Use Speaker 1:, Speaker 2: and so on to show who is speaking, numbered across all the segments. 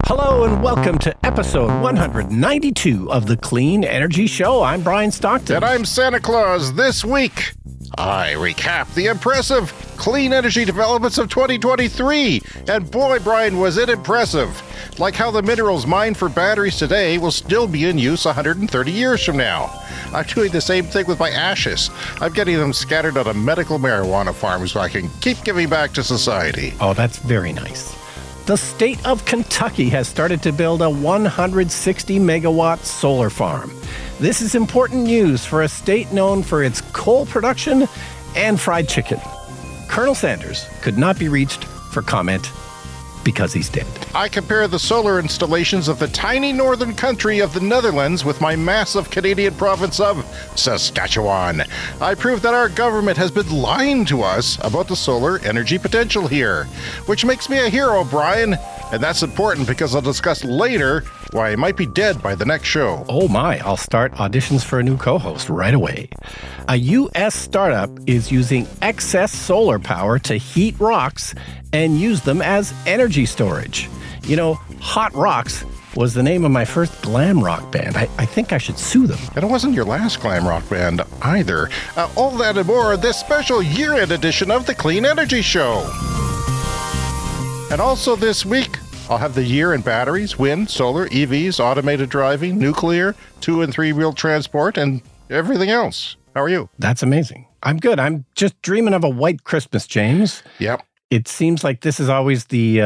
Speaker 1: Hello and welcome to episode 192 of the Clean Energy Show. I'm Brian Stockton.
Speaker 2: And I'm Santa Claus. This week, I recap the impressive clean energy developments of 2023. And boy, Brian, was it impressive. Like how the minerals mined for batteries today will still be in use 130 years from now. I'm doing the same thing with my ashes. I'm getting them scattered on a medical marijuana farm so I can keep giving back to society.
Speaker 1: Oh, that's very nice. The state of Kentucky has started to build a 160 megawatt solar farm. This is important news for a state known for its coal production and fried chicken. Colonel Sanders could not be reached for comment because he's dead.
Speaker 2: I compare the solar installations of the tiny northern country of the Netherlands with my massive Canadian province of Saskatchewan. I prove that our government has been lying to us about the solar energy potential here, which makes me a hero, Brian. And that's important because I'll discuss later why I might be dead by the next show.
Speaker 1: Oh my, I'll start auditions for a new co-host right away. A U.S. startup is using excess solar power to heat rocks and use them as energy storage. You know, Hot Rocks was the name of my first glam rock band. I think I should sue them.
Speaker 2: And it wasn't your last glam rock band either. All that and more this special year-end edition of the Clean Energy Show. And also this week, I'll have the year in batteries, wind, solar, EVs, automated driving, nuclear, 2- and 3-wheel transport, and everything else. How are you?
Speaker 1: That's amazing. I'm good. I'm just dreaming of a white Christmas, James.
Speaker 2: Yep.
Speaker 1: It seems like this is always the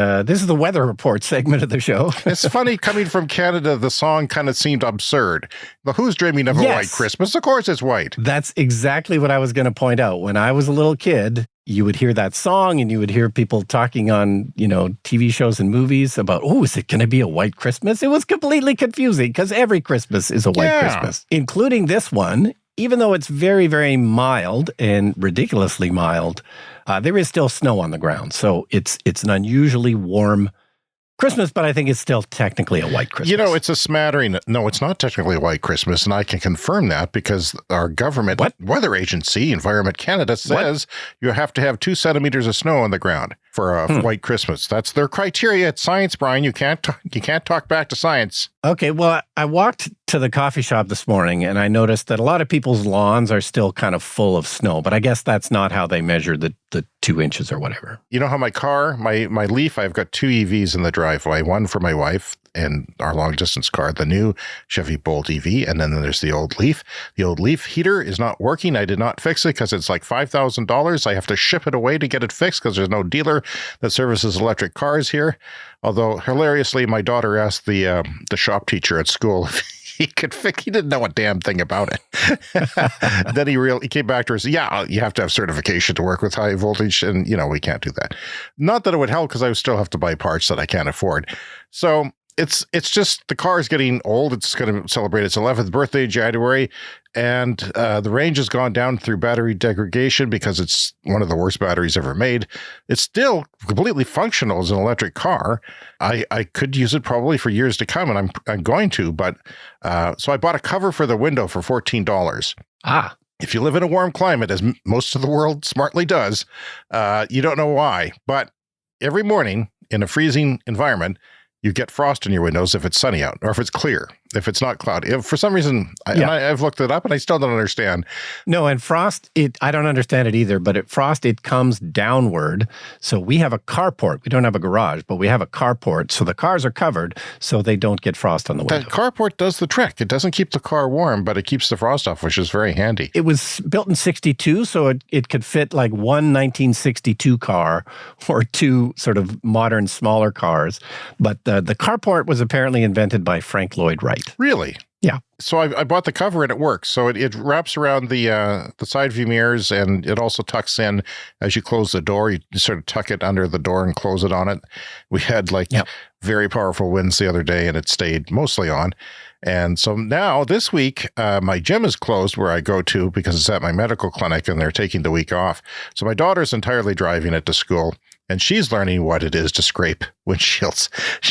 Speaker 1: weather report segment of the show.
Speaker 2: It's funny, coming from Canada, the song kind of seemed absurd. But who's dreaming of a white Christmas? Of course it's white.
Speaker 1: That's exactly what I was going to point out. When I was a little kid, you would hear that song and you would hear people talking on, TV shows and movies about, oh, is it going to be a white Christmas? It was completely confusing because every Christmas is a white Christmas, including this one. Even though it's very, very mild and ridiculously mild, there is still snow on the ground. So it's an unusually warm Christmas, but I think it's still technically a white Christmas.
Speaker 2: It's a smattering. No, it's not technically a white Christmas, and I can confirm that because our government weather agency, Environment Canada, says you have to have 2 centimeters of snow on the ground for a white Christmas. That's their criteria. It's science, Brian. You can't talk back to science.
Speaker 1: Okay, well, I walked to the coffee shop this morning and I noticed that a lot of people's lawns are still kind of full of snow, but I guess that's not how they measure the 2 inches or whatever.
Speaker 2: You know how my car, my Leaf, I've got 2 EVs in the driveway, one for my wife and our long distance car, the new Chevy Bolt EV, and then there's the old Leaf. The old Leaf heater is not working. I did not fix it because it's like $5,000. I have to ship it away to get it fixed because there's no dealer that services electric cars here. Although hilariously, my daughter asked the shop teacher at school if he could fix. He didn't know a damn thing about it. Then he came back to her and said, "Yeah, you have to have certification to work with high voltage, and we can't do that." Not that it would help because I would still have to buy parts that I can't afford. So it's just the car is getting old. It's going to celebrate its 11th birthday in January, and the range has gone down through battery degradation because it's one of the worst batteries ever made. It's still completely functional as an electric car. I could use it probably for years to come, and I'm going to. But so I bought a cover for the window for $14. If you live in a warm climate, as most of the world smartly does, you don't know why. But every morning in a freezing environment, you get frost in your windows if it's sunny out or if it's clear, if it's not cloudy. If for some reason, I've looked it up and I still don't understand.
Speaker 1: No, and frost, I don't understand it either, but frost, it comes downward. So we have a carport. We don't have a garage, but we have a carport. So the cars are covered so they don't get frost on the window.
Speaker 2: That carport does the trick. It doesn't keep the car warm, but it keeps the frost off, which is very handy.
Speaker 1: It was built in 62, so it could fit like one 1962 car or 2 sort of modern, smaller cars. But the carport was apparently invented by Frank Lloyd Wright.
Speaker 2: Really?
Speaker 1: Yeah.
Speaker 2: So I bought the cover and it works. So it wraps around the side view mirrors, and it also tucks in as you close the door. You sort of tuck it under the door and close it on it. We had very powerful winds the other day, and it stayed mostly on. And so now this week, my gym is closed where I go to because it's at my medical clinic and they're taking the week off. So my daughter's entirely driving it to school. And she's learning what it is to scrape windshields.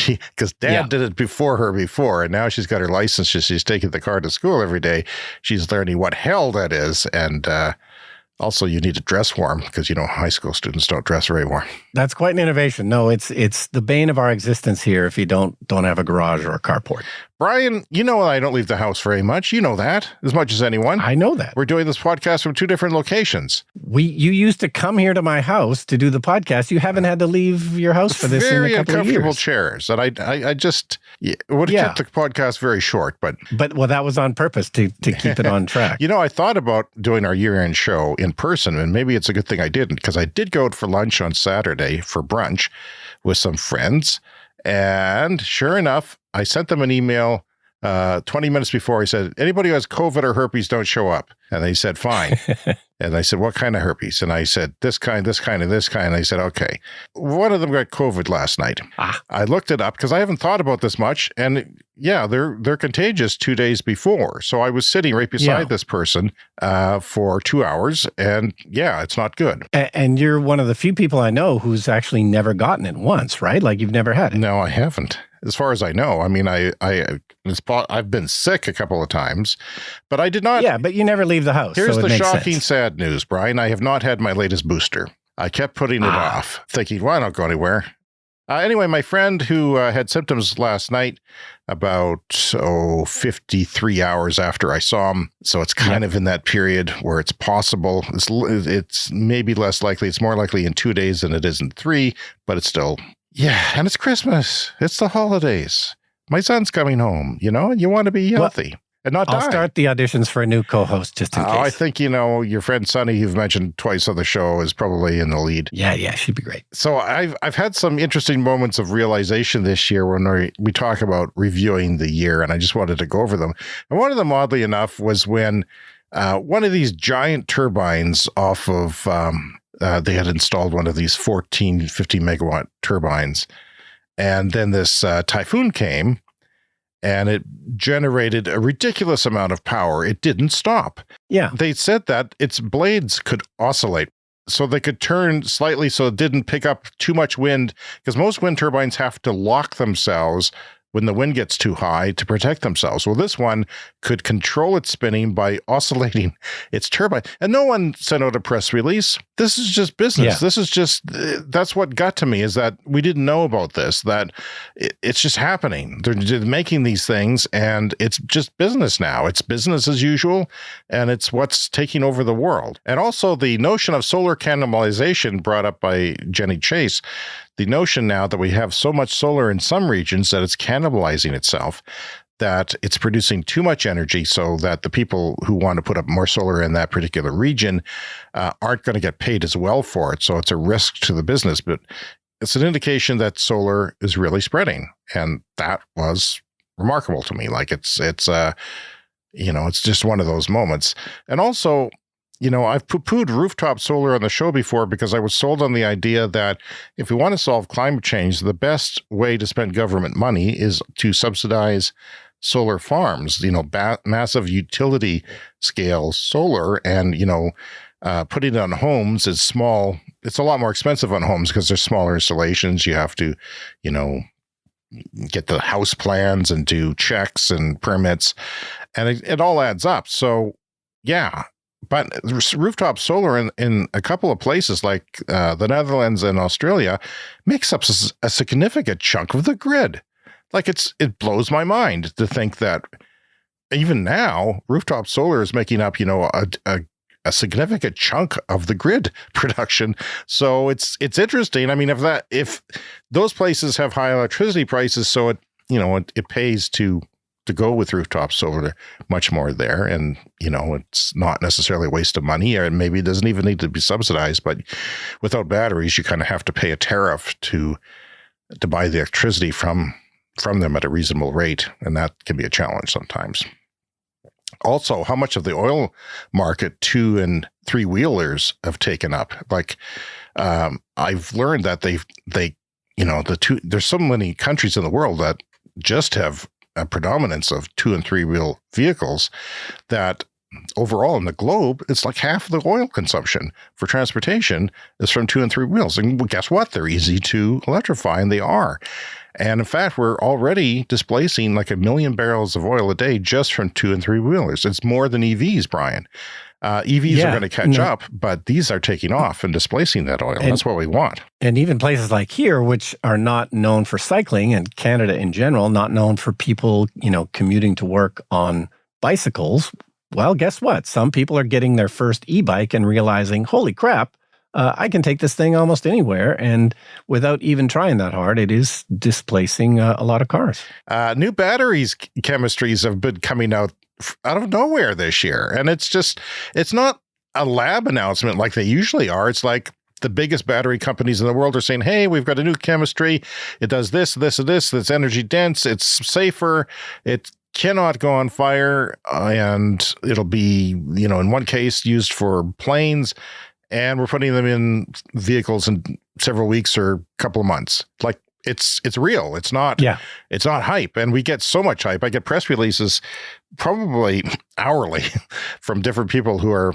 Speaker 2: Because Dad did it before her, and now she's got her license. She's taking the car to school every day. She's learning what hell that is. And Also, you need to dress warm because, high school students don't dress very warm.
Speaker 1: That's quite an innovation. No, it's the bane of our existence here if you don't have a garage or a carport.
Speaker 2: Brian, I don't leave the house very much. You know that as much as anyone.
Speaker 1: I know that.
Speaker 2: We're doing this podcast from 2 different locations.
Speaker 1: You used to come here to my house to do the podcast. You haven't had to leave your house for this in a couple of years.
Speaker 2: Very uncomfortable chairs. And I just would have kept the podcast very short. But
Speaker 1: that was on purpose to keep it on track.
Speaker 2: I thought about doing our year-end show in person, and maybe it's a good thing I didn't, because I did go out for lunch on Saturday for brunch with some friends. And sure enough, I sent them an email 20 minutes before. I said, anybody who has COVID or herpes, don't show up. And they said, fine. And I said, what kind of herpes? And I said, this kind, this kind, and this kind. And they said, okay. One of them got COVID last night. I looked it up because I haven't thought about this much. And yeah, they're contagious 2 days before. So I was sitting right beside this person for 2 hours. And yeah, it's not good.
Speaker 1: And you're one of the few people I know who's actually never gotten it once, right? Like you've never had it.
Speaker 2: No, I haven't. As far as I know. I mean, I've been sick a couple of times, but I did not.
Speaker 1: Yeah, but you never leave the house.
Speaker 2: Here's
Speaker 1: so
Speaker 2: the shocking, sad news, Brian. I have not had my latest booster. I kept putting it off, thinking, well, I don't go anywhere. Anyway, my friend who had symptoms last night, about 53 hours after I saw him. So it's kind of in that period where it's possible. It's maybe less likely. It's more likely in 2 days than it is in 3, but it's still. Yeah, and it's Christmas. It's the holidays. My son's coming home, and you want to be healthy and not die.
Speaker 1: I'll start the auditions for a new co-host just in case.
Speaker 2: I think, your friend Sunny, you've mentioned twice on the show, is probably in the lead.
Speaker 1: Yeah, she'd be great.
Speaker 2: So I've had some interesting moments of realization this year when we talk about reviewing the year, and I just wanted to go over them. And one of them, oddly enough, was when one of these giant turbines off of... they had installed one of these 15 megawatt turbines. And then this typhoon came and it generated a ridiculous amount of power. It didn't stop.
Speaker 1: Yeah.
Speaker 2: They said that its blades could oscillate. So they could turn slightly so it didn't pick up too much wind, because most wind turbines have to lock themselves when the wind gets too high to protect themselves. Well, this one could control its spinning by oscillating its turbine. And no one sent out a press release. This is just business. Yeah. This is just, that's what got to me, is that we didn't know about this, that it's just happening. They're making these things and it's just business now. It's business as usual, and it's what's taking over the world. And also the notion of solar cannibalization brought up by Jenny Chase, the notion now that we have so much solar in some regions that it's cannibalizing itself, that it's producing too much energy so that the people who want to put up more solar in that particular region aren't going to get paid as well for it. So it's a risk to the business, but it's an indication that solar is really spreading. And that was remarkable to me. Like it's just one of those moments. And also, I've poo-pooed rooftop solar on the show before because I was sold on the idea that if we want to solve climate change, the best way to spend government money is to subsidize solar farms, massive utility scale solar, and, putting it on homes is small. It's a lot more expensive on homes because there's smaller installations. You have to, get the house plans and do checks and permits, and it all adds up. So, yeah. But rooftop solar in a couple of places like the Netherlands and Australia makes up a significant chunk of the grid. Like it blows my mind to think that even now rooftop solar is making up, a significant chunk of the grid production. So it's interesting. I mean, if those places have high electricity prices, so it pays to go with rooftop solar much more there. And, it's not necessarily a waste of money, or maybe it doesn't even need to be subsidized, but without batteries, you kind of have to pay a tariff to buy the electricity from them at a reasonable rate. And that can be a challenge sometimes. Also, how much of the oil market 2 and 3 wheelers have taken up? Like, I've learned that there's so many countries in the world that just have a predominance of 2 and 3 wheel vehicles, that overall in the globe, it's like half of the oil consumption for transportation is from 2 and 3 wheels. And guess what? They're easy to electrify, and they are. And in fact, we're already displacing like 1 million barrels of oil a day just from 2 and 3 wheelers. It's more than EVs, Brian. EVs are going to catch up, but these are taking off and displacing that oil. And that's what we want.
Speaker 1: And even places like here, which are not known for cycling, and Canada in general, not known for people, commuting to work on bicycles. Well, guess what? Some people are getting their first e-bike and realizing, holy crap, I can take this thing almost anywhere. And without even trying that hard, it is displacing a lot of cars.
Speaker 2: New batteries chemistries have been coming out of nowhere this year. And it's not a lab announcement like they usually are. It's like the biggest battery companies in the world are saying, hey, we've got a new chemistry. It does this, this, and this. It's energy dense. It's safer. It cannot go on fire. And it'll be, in one case used for planes. And we're putting them in vehicles in several weeks or a couple of months. Like it's real. It's not hype. And we get so much hype. I get press releases probably hourly from different people who are,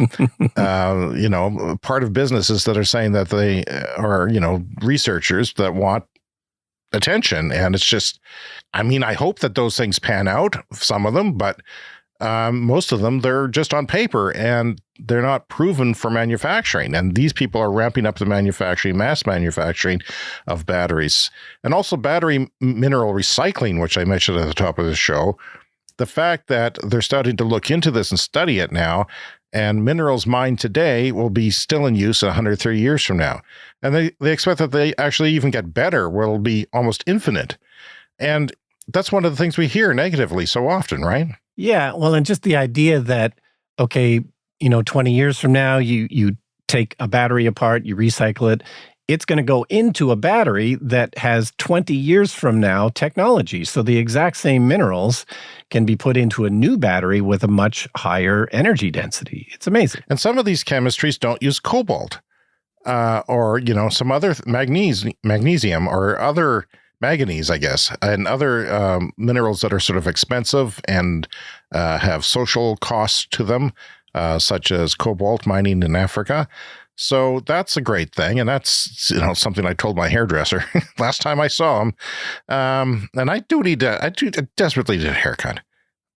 Speaker 2: part of businesses that are saying that they are, researchers that want attention. And it's just, I hope that those things pan out, some of them, but most of them, they're just on paper and they're not proven for manufacturing. And these people are ramping up the mass manufacturing of batteries. And also battery mineral recycling, which I mentioned at the top of the show. The fact that they're starting to look into this and study it now, and minerals mined today will be still in use 130 years from now. And they expect that they actually even get better, where it'll be almost infinite. And that's one of the things we hear negatively so often, right?
Speaker 1: Yeah, well, and just the idea that, 20 years from now, you take a battery apart, you recycle it, it's going to go into a battery that has 20 years from now technology. So the exact same minerals can be put into a new battery with a much higher energy density. It's amazing.
Speaker 2: And some of these chemistries don't use cobalt or, some other magnesium or other manganese, I guess, and other minerals that are sort of expensive and have social costs to them, such as cobalt mining in Africa. So that's a great thing. And that's, something I told my hairdresser last time I saw him. And I desperately need a haircut.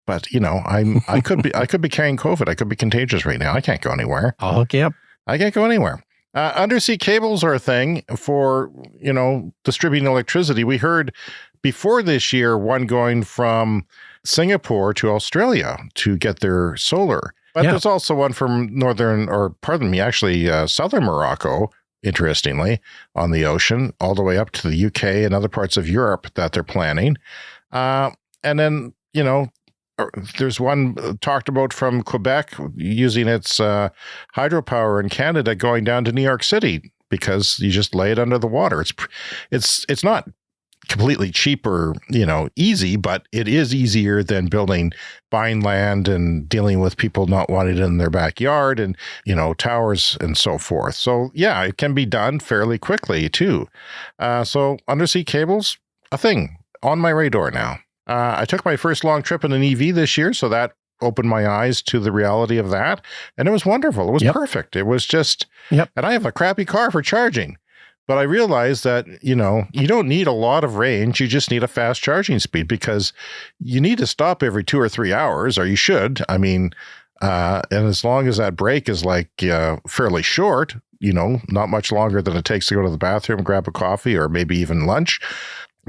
Speaker 2: But, I could be carrying COVID. I could be contagious right now. I can't go anywhere.
Speaker 1: I'll hook you up.
Speaker 2: I can't go anywhere. Undersea cables are a thing for, distributing electricity. We heard before this year one going from Singapore to Australia to get their solar. But there's also one from southern Morocco, interestingly, on the ocean, all the way up to the UK and other parts of Europe that they're planning. And then, there's one talked about from Quebec using its hydropower in Canada going down to New York City because you just lay it under the water. It's not completely cheap or, easy, but it is easier than buying land and dealing with people not wanting it in their backyard and, towers and so forth. So yeah, it can be done fairly quickly too. So undersea cables, a thing on my radar now. I took my first long trip in an EV this year, so that opened my eyes to the reality of that. And it was wonderful. It was perfect. It was just, and I have a crappy car for charging. But I realized that, you don't need a lot of range. You just need a fast charging speed because you need to stop every 2 or 3 hours, or you should. And as long as that break is fairly short, not much longer than it takes to go to the bathroom, grab a coffee, or maybe even lunch,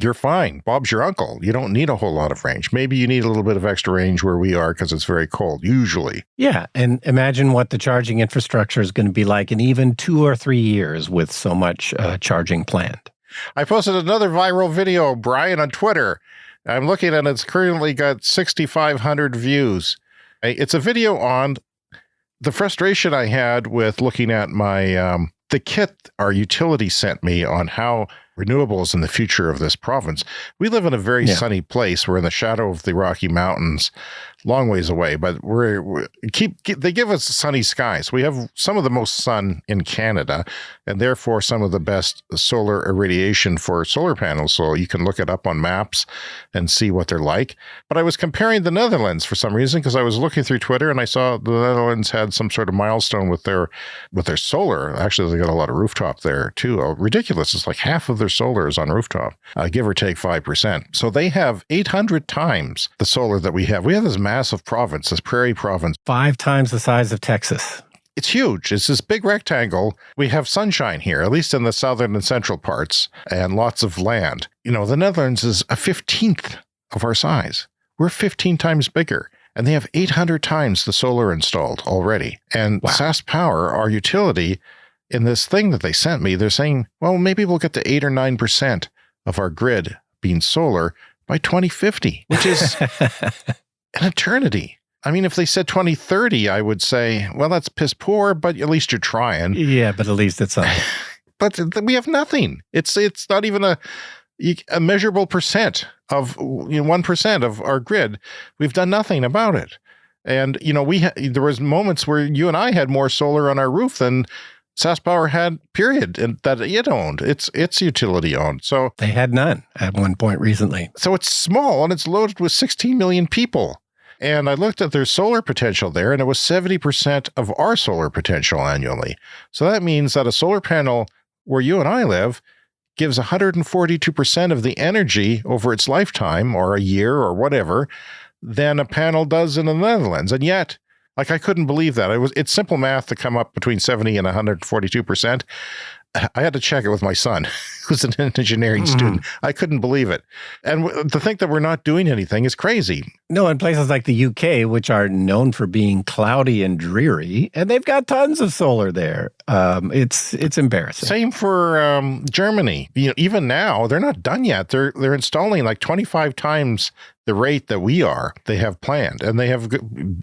Speaker 2: you're fine. Bob's your uncle. You don't need a whole lot of range. Maybe you need a little bit of extra range where we are because it's very cold, usually.
Speaker 1: Yeah, and imagine what the charging infrastructure is going to be like in even 2 or 3 years with so much charging planned.
Speaker 2: I posted another viral video, Brian, on Twitter. I'm looking at it. It's currently got 6,500 views. It's a video on the frustration I had with looking at my the kit our utility sent me on how renewables in the future of this province. We live in a very sunny place. We're in the shadow of the Rocky Mountains, long ways away, but they give us sunny skies. We have some of the most sun in Canada, and therefore some of the best solar irradiation for solar panels. So you can look it up on maps and see what they're like. But I was comparing the Netherlands for some reason, because I was looking through Twitter and I saw the Netherlands had some sort of milestone with their solar. Actually, they got a lot of rooftop there too. Ridiculous. It's like half of their solar is on rooftop, give or take 5%. So they have 800 times the solar that we have. We have this massive province, this prairie province.
Speaker 1: 5 times the size of Texas.
Speaker 2: It's huge. It's this big rectangle. We have sunshine here, at least in the southern and central parts, and lots of land. You know, the Netherlands is a 15th of our size. We're 15 times bigger. And they have 800 times the solar installed already. And Sask Power, our utility, in this thing that they sent me, they're saying, well, maybe we'll get to 8 or 9% of our grid being solar by 2050, which is an eternity. I mean, if they said 2030, I would say, well, that's piss poor, but at least you're trying.
Speaker 1: Yeah, but at least it's something.
Speaker 2: But we have nothing. It's not even a measurable percent of 1% of our grid. We've done nothing about it. And, there was moments where you and I had more solar on our roof than Sask Power had, period, and that it owned. It's utility owned. So
Speaker 1: they had none at one point recently.
Speaker 2: So it's small and it's loaded with 16 million people. And I looked at their solar potential there, and it was 70% of our solar potential annually. So that means that a solar panel where you and I live gives 142% of the energy over its lifetime, or a year or whatever, than a panel does in the Netherlands. And yet, I couldn't believe that. It's simple math to come up between 70 and 142%. I had to check it with my son, who's an engineering student. I couldn't believe it. And to think that we're not doing anything is crazy.
Speaker 1: No, in places like the UK, which are known for being cloudy and dreary, and they've got tons of solar there. It's embarrassing.
Speaker 2: Same for Germany. Even now, they're not done yet. They're installing like 25 times the rate that we are. They have planned, and they have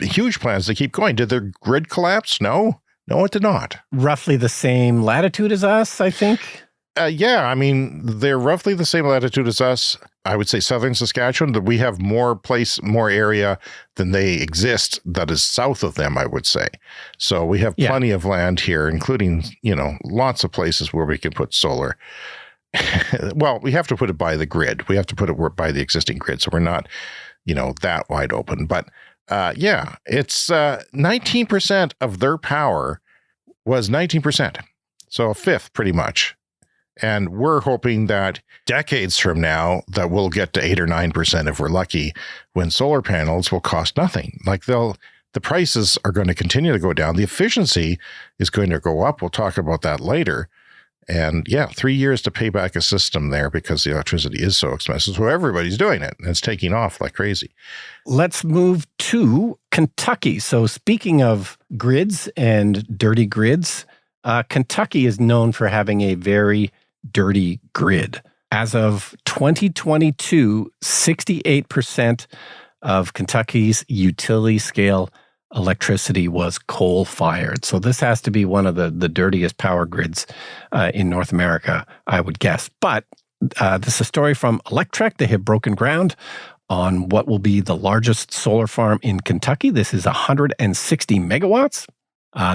Speaker 2: huge plans to keep going. Did their grid collapse? No, it did not.
Speaker 1: Roughly the same latitude as us, I think.
Speaker 2: Yeah, I mean, they're roughly the same latitude as us. I would say southern Saskatchewan, that we have more area than they exist that is south of them, I would say. So we have plenty of land here, including, lots of places where we can put solar. Well, we have to put it by the grid. We have to put it by the existing grid. So we're not, that wide open. But it's 19% of their power was 19%. So a fifth pretty much. And we're hoping that decades from now that we'll get to 8 or 9% if we're lucky, when solar panels will cost nothing. The prices are going to continue to go down. The efficiency is going to go up. We'll talk about that later. And 3 years to pay back a system there because the electricity is so expensive. So everybody's doing it, and it's taking off like crazy.
Speaker 1: Let's move to Kentucky. So speaking of grids and dirty grids, Kentucky is known for having a very dirty grid. As of 2022, 68% of Kentucky's utility scale electricity was coal-fired. So this has to be one of the dirtiest power grids in North America, I would guess. But this is a story from Electrek. They have broken ground on what will be the largest solar farm in Kentucky. This is 160 megawatts.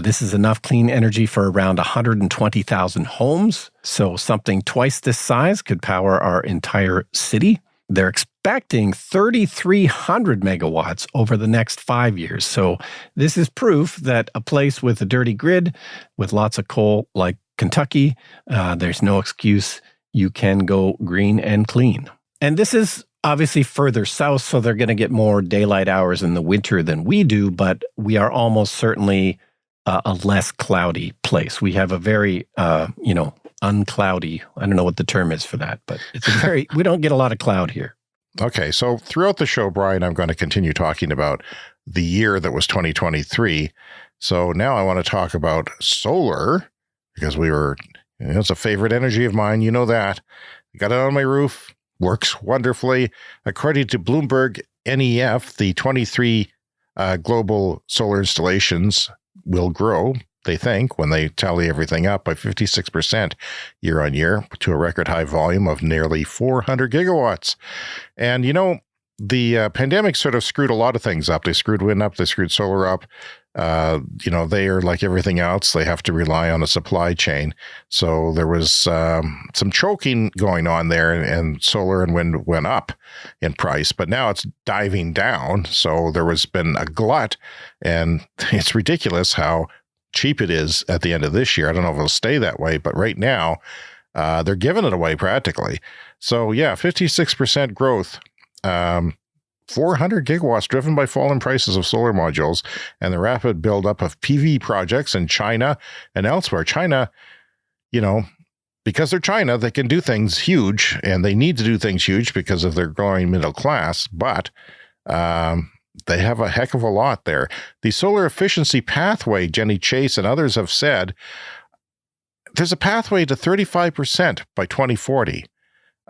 Speaker 1: This is enough clean energy for around 120,000 homes. So something twice this size could power our entire city. They're expecting 3,300 megawatts over the next 5 years. So this is proof that a place with a dirty grid, with lots of coal like Kentucky, there's no excuse. You can go green and clean. And this is obviously further south, so they're going to get more daylight hours in the winter than we do, but we are almost certainly a less cloudy place. We have a very, uncloudy, I don't know what the term is for that, but it's we don't get a lot of cloud here.
Speaker 2: Okay, so throughout the show, Brian, I'm going to continue talking about the year that was 2023. So now I want to talk about solar, because it's a favorite energy of mine. You know that. I got it on my roof, works wonderfully. According to Bloomberg NEF, the 23 global solar installations will grow they think, when they tally everything up, by 56% year on year to a record high volume of nearly 400 gigawatts. And, the pandemic sort of screwed a lot of things up. They screwed wind up, they screwed solar up. They are like everything else. They have to rely on a supply chain. So there was some choking going on there, and solar and wind went up in price, but now it's diving down. So there has been a glut, and it's ridiculous how cheap it is at the end of this year. I don't know if it'll stay that way, but right now they're giving it away practically. So yeah, 56% growth. 400 gigawatts driven by falling prices of solar modules and the rapid buildup of PV projects in China and elsewhere. China, because they're China, they can do things huge, and they need to do things huge because of their growing middle class, but they have a heck of a lot there. The solar efficiency pathway, Jenny Chase and others have said, there's a pathway to 35% by 2040.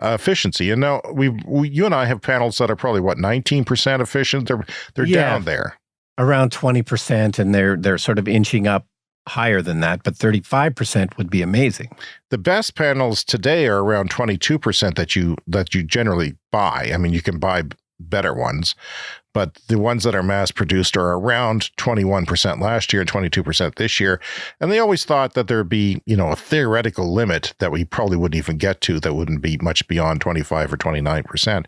Speaker 2: Efficiency. And now you and I have panels that are probably 19% efficient. They're down there
Speaker 1: around 20%, and they're sort of inching up higher than that, but 35% would be amazing.
Speaker 2: The best panels today are around 22% that you generally buy. I mean, you can buy better ones, but the ones that are mass produced are around 21% last year and 22% this year. And they always thought that there'd be, a theoretical limit that we probably wouldn't even get to, that wouldn't be much beyond 25 or 29%.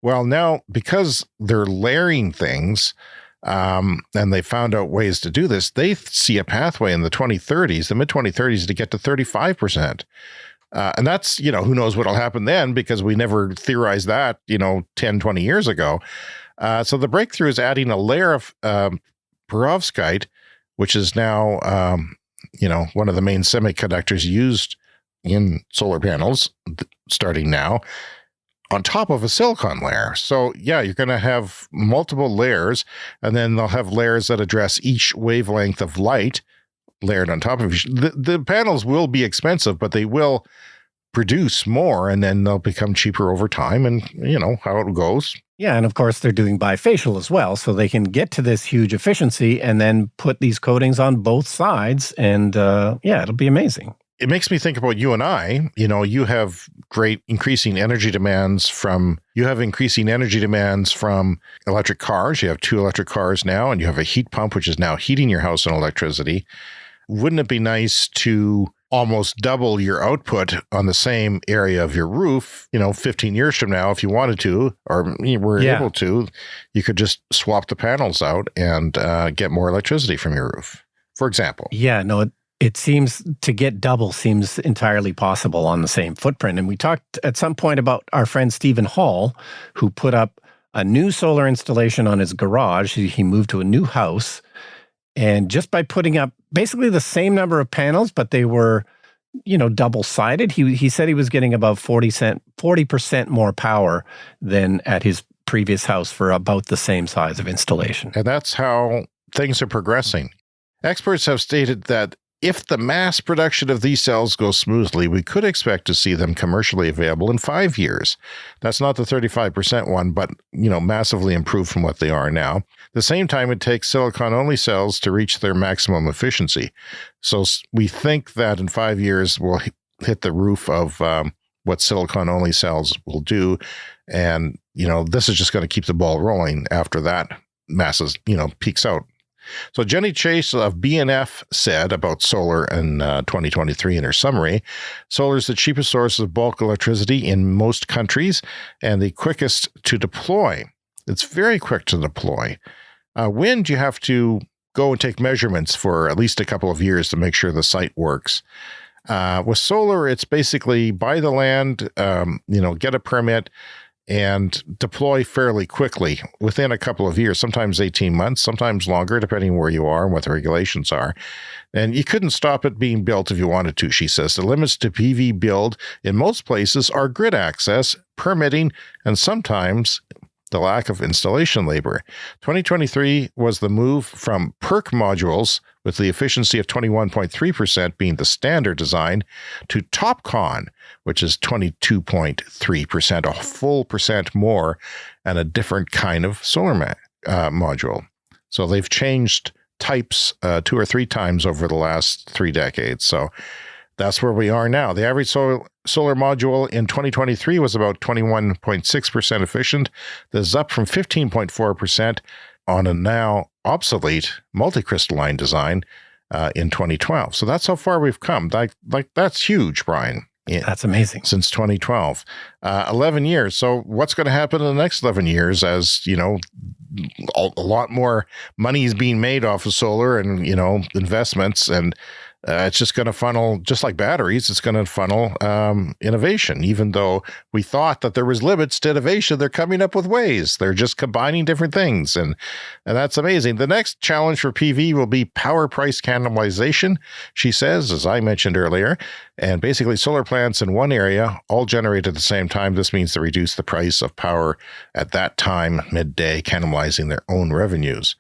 Speaker 2: Well, now, because they're layering things, and they found out ways to do this, they see a pathway in the 2030s, the mid 2030s, to get to 35%. And that's, who knows what'll happen then, because we never theorized that, 10, 20 years ago. So the breakthrough is adding a layer of perovskite, which is now, one of the main semiconductors used in solar panels, starting now, on top of a silicon layer. So yeah, you're going to have multiple layers, and then they'll have layers that address each wavelength of light layered on top of each. The panels will be expensive, but they will produce more, and then they'll become cheaper over time, and how it goes.
Speaker 1: Yeah, and of course they're doing bifacial as well, so they can get to this huge efficiency and then put these coatings on both sides, and it'll be amazing.
Speaker 2: It makes me think about you and I. You have increasing energy demands from electric cars. You have 2 electric cars now, and you have a heat pump, which is now heating your house on electricity. Wouldn't it be nice to almost double your output on the same area of your roof, 15 years from now, if you wanted to, or were able to, you could just swap the panels out and get more electricity from your roof, for example.
Speaker 1: Yeah, no, it seems to get double seems entirely possible on the same footprint. And we talked at some point about our friend Stephen Hall, who put up a new solar installation on his garage. He moved to a new house, and just by putting up basically the same number of panels, but they were, double-sided, he said he was getting about 40% more power than at his previous house for about the same size of installation.
Speaker 2: And that's how things are progressing. Experts have stated that if the mass production of these cells goes smoothly, we could expect to see them commercially available in 5 years. That's not the 35% one, but, massively improved from what they are now. At the same time, it takes silicon-only cells to reach their maximum efficiency. So we think that in 5 years, we'll hit the roof of what silicon-only cells will do. And, this is just going to keep the ball rolling after that masses, peaks out. So Jenny Chase of BNF said about solar in 2023 in her summary, solar is the cheapest source of bulk electricity in most countries and the quickest to deploy. It's very quick to deploy. Wind, you have to go and take measurements for at least a couple of years to make sure the site works. With solar, it's basically buy the land, get a permit, and deploy fairly quickly within a couple of years, sometimes 18 months, sometimes longer, depending where you are and what the regulations are. And you couldn't stop it being built if you wanted to, she says. The limits to PV build in most places are grid access, permitting, and sometimes the lack of installation labor. 2023 was the move from PERC modules with the efficiency of 21.3% being the standard design to TopCon, which is 22.3%, a full percent more, and a different kind of solar module. So they've changed types, 2 or 3 times over the last 3 decades. So that's where we are now. The average solar module in 2023 was about 21.6% efficient. This is up from 15.4% on a now obsolete multicrystalline design in 2012. So that's how far we've come. Like that's huge, Brian.
Speaker 1: That's amazing.
Speaker 2: Since 2012. 11 years. So what's going to happen in the next 11 years as, a lot more money is being made off of solar and, investments, and it's just going to funnel, just like batteries, it's going to funnel innovation. Even though we thought that there was limits to innovation, they're coming up with ways. They're just combining different things, and that's amazing. The next challenge for PV will be power price cannibalization, she says, as I mentioned earlier. And basically, solar plants in one area all generate at the same time. This means they reduce the price of power at that time, midday, cannibalizing their own revenues.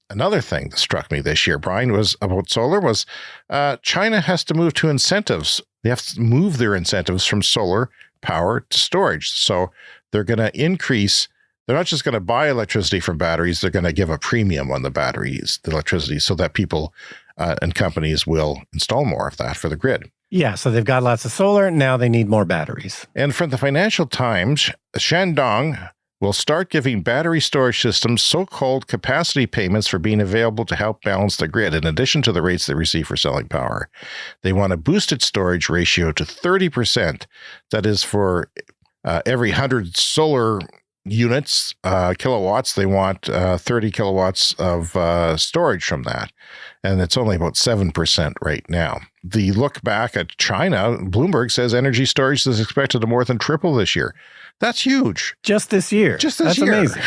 Speaker 2: Another thing that struck me this year, Brian, was about solar was China has to move to incentives. They have to move their incentives from solar power to storage. So they're going to increase. They're not just going to buy electricity from batteries. They're going to give a premium on the batteries, the electricity, so that people and companies will install more of that for the grid.
Speaker 1: Yeah, so they've got lots of solar. Now they need more batteries.
Speaker 2: And from the Financial Times, Shandong will start giving battery storage systems so-called capacity payments for being available to help balance the grid, in addition to the rates they receive for selling power. They want to boost its storage ratio to 30%. That is, for every 100 solar units, kilowatts, they want 30 kilowatts of storage from that. And it's only about 7% right now. The look back at China, Bloomberg says energy storage is expected to more than triple this year. That's huge.
Speaker 1: Just this year.
Speaker 2: That's
Speaker 1: year. Amazing.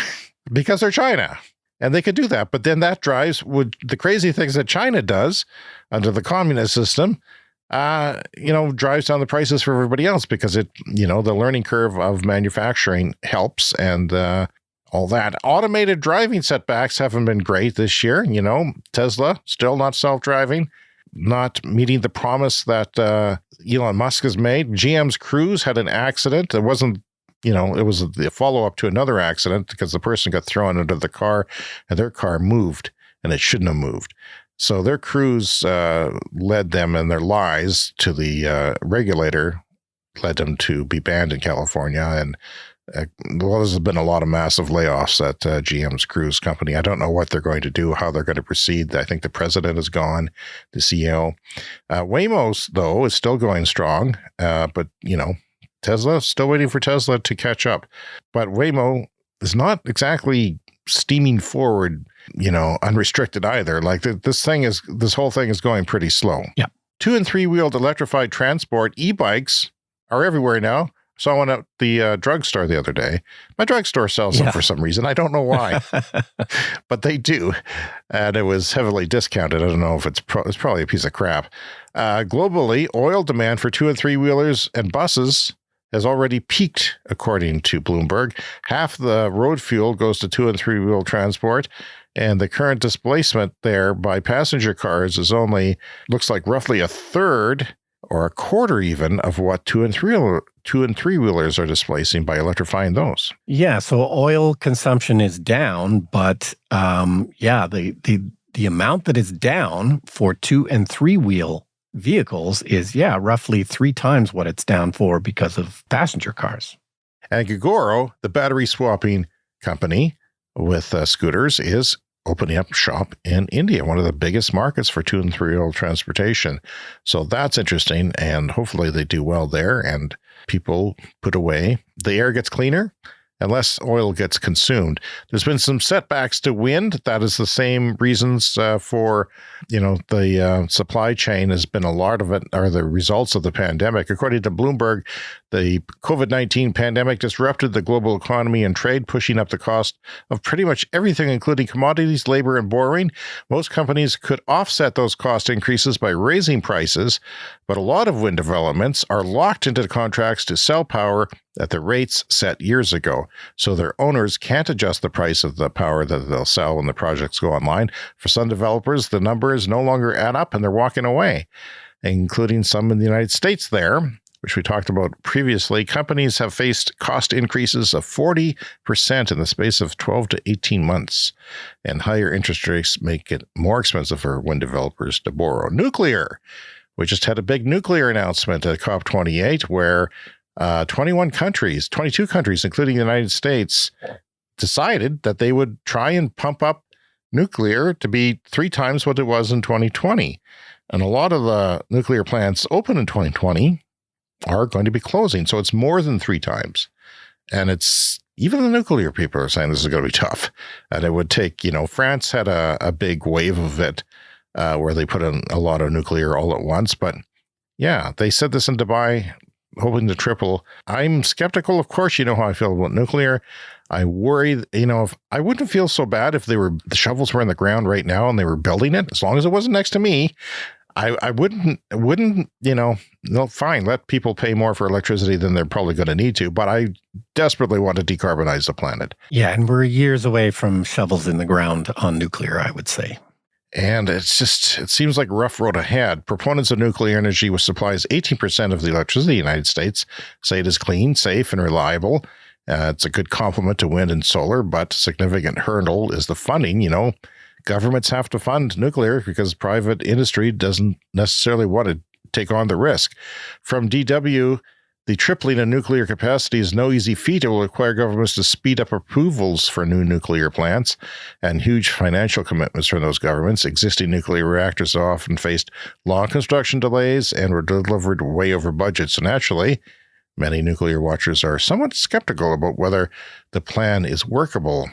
Speaker 2: Because they're China. And they could do that. But then that drives the crazy things that China does under the communist system, drives down the prices for everybody else, because the learning curve of manufacturing helps, and all that. Automated driving setbacks haven't been great this year. Tesla still not self-driving, not meeting the promise that Elon Musk has made. GM's Cruise had an accident. It wasn't, it was the follow-up to another accident because the person got thrown under the car and their car moved and it shouldn't have moved. So their Cruise led them, and their lies to the regulator led them to be banned in California. And there's been a lot of massive layoffs at GM's Cruise company. I don't know what they're going to do, how they're going to proceed. I think the president is gone, the CEO. Waymo, though, is still going strong, but, Tesla, still waiting for Tesla to catch up. But Waymo is not exactly steaming forward, unrestricted either. Like this whole thing is going pretty slow.
Speaker 1: Yeah.
Speaker 2: 2- and 3-wheeled electrified transport, e-bikes, are everywhere now. Saw one at the drugstore the other day. My drugstore sells them for some reason. I don't know why, but they do. And it was heavily discounted. I don't know if it's probably a piece of crap. Globally, oil demand for 2- and 3-wheelers and buses has already peaked, according to Bloomberg. Half the road fuel goes to 2- and 3-wheel transport, and the current displacement there by passenger cars is only, looks like roughly a third or a quarter even of what 2- and 3-wheelers are displacing by electrifying those.
Speaker 1: Yeah, so oil consumption is down, but the amount that is down for 2- and 3-wheel vehicles is, roughly 3 times what it's down for because of passenger cars.
Speaker 2: And Gogoro, the battery swapping company with scooters, is opening up shop in India, one of the biggest markets for 2- and 3-wheel transportation. So that's interesting, and hopefully they do well there, and people put away. The air gets cleaner and less oil gets consumed. There's been some setbacks to wind. That is the same reasons for, the supply chain has been, a lot of it are the results of the pandemic. According to Bloomberg, the COVID-19 pandemic disrupted the global economy and trade, pushing up the cost of pretty much everything, including commodities, labor, and borrowing. Most companies could offset those cost increases by raising prices, but a lot of wind developments are locked into contracts to sell power at the rates set years ago. So their owners can't adjust the price of the power that they'll sell when the projects go online. For some developers, the numbers no longer add up and they're walking away, including some in the United States there. which we talked about previously. Companies have faced cost increases of 40% in the space of 12 to 18 months, and higher interest rates make it more expensive for wind developers to borrow. Nuclear. We just had a big nuclear announcement at COP28 where 22 countries, including the United States, decided that they would try and pump up nuclear to be 3 times what it was in 2020. And a lot of the nuclear plants open in 2020 are going to be closing. So it's more than 3 times. And it's even the nuclear people are saying this is going to be tough. And it would take, France had a big wave of it where they put in a lot of nuclear all at once. But yeah, they said this in Dubai, hoping to triple. I'm skeptical. Of course, you know how I feel about nuclear. I worry, if I wouldn't feel so bad if the shovels were in the ground right now and they were building it, as long as it wasn't next to me. I wouldn't, no, fine, let people pay more for electricity than they're probably going to need to, but I desperately want to decarbonize the planet.
Speaker 1: Yeah, and we're years away from shovels in the ground on nuclear, I would say.
Speaker 2: And it seems like a rough road ahead. Proponents of nuclear energy, which supplies 18% of the electricity in the United States, say it is clean, safe, and reliable. It's a good complement to wind and solar, but significant hurdle is the funding. Governments have to fund nuclear because private industry doesn't necessarily want to take on the risk. From DW, the tripling of nuclear capacity is no easy feat. It will require governments to speed up approvals for new nuclear plants and huge financial commitments from those governments. Existing nuclear reactors have often faced long construction delays and were delivered way over budget. So naturally, many nuclear watchers are somewhat skeptical about whether the plan is workable.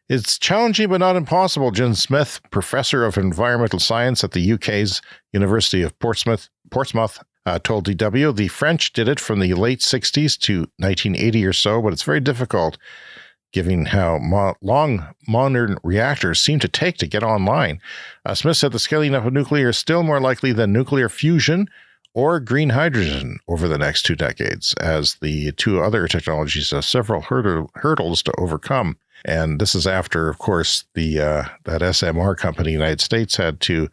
Speaker 2: It's challenging but not impossible. Jen Smith, professor of environmental science at the UK's University of Portsmouth, told DW the French did it from the late 60s to 1980 or so, but it's very difficult given how long modern reactors seem to take to get online. Smith said the scaling up of nuclear is still more likely than nuclear fusion or green hydrogen over the next 2 decades, as the 2 other technologies have several hurdles to overcome. And this is after, of course, that SMR company in the United States had to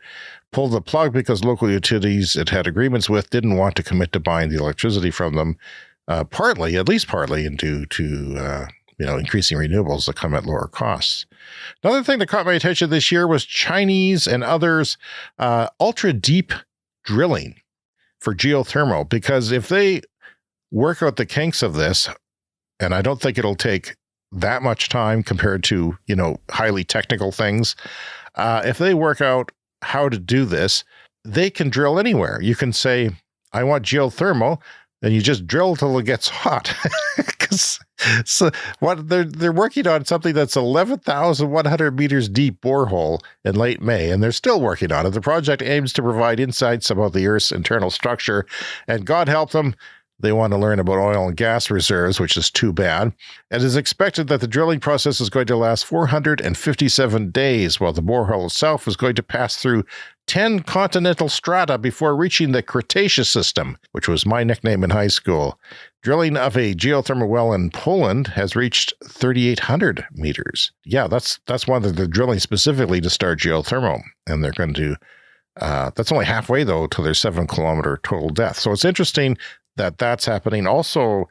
Speaker 2: pull the plug because local utilities it had agreements with didn't want to commit to buying the electricity from them, at least partly due to increasing renewables that come at lower costs. Another thing that caught my attention this year was Chinese and others ultra deep drilling for geothermal, because if they work out the kinks of this, and I don't think it'll take that much time compared to, highly technical things, if they work out how to do this, they can drill anywhere. You can say, I want geothermal, and you just drill till it gets hot. So what they're working on something that's 11,100 meters deep borehole in late May, and they're still working on it. The project aims to provide insights about the Earth's internal structure, and God help them, they want to learn about oil and gas reserves, which is too bad. It is expected that the drilling process is going to last 457 days, while the borehole itself is going to pass through 10 continental strata before reaching the Cretaceous system, which was my nickname in high school. Drilling of a geothermal well in Poland has reached 3,800 meters. Yeah, that's one that they're drilling specifically to start geothermal, and they're going to that's only halfway, though, to their 7-kilometer total depth. So it's interesting that that's happening. Also,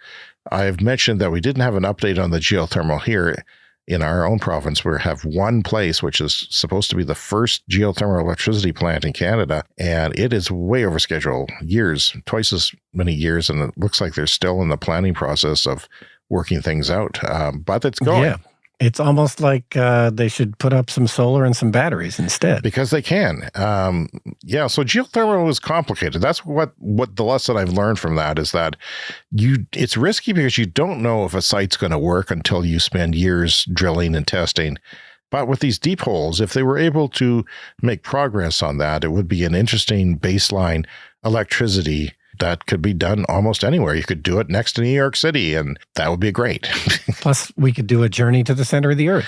Speaker 2: I've mentioned that we didn't have an update on the geothermal here in our own province. We have one place, which is supposed to be the first geothermal electricity plant in Canada, and it is way over schedule, twice as many years, and it looks like they're still in the planning process of working things out, but it's going.
Speaker 1: Yeah. It's almost like they should put up some solar and some batteries instead.
Speaker 2: Because they can. So geothermal is complicated. That's what the lesson I've learned from that is that it's risky because you don't know if a site's going to work until you spend years drilling and testing. But with these deep holes, if they were able to make progress on that, it would be an interesting baseline electricity that could be done almost anywhere. You could do it next to New York City, and that would be great.
Speaker 1: Plus, we could do a journey to the center of the Earth.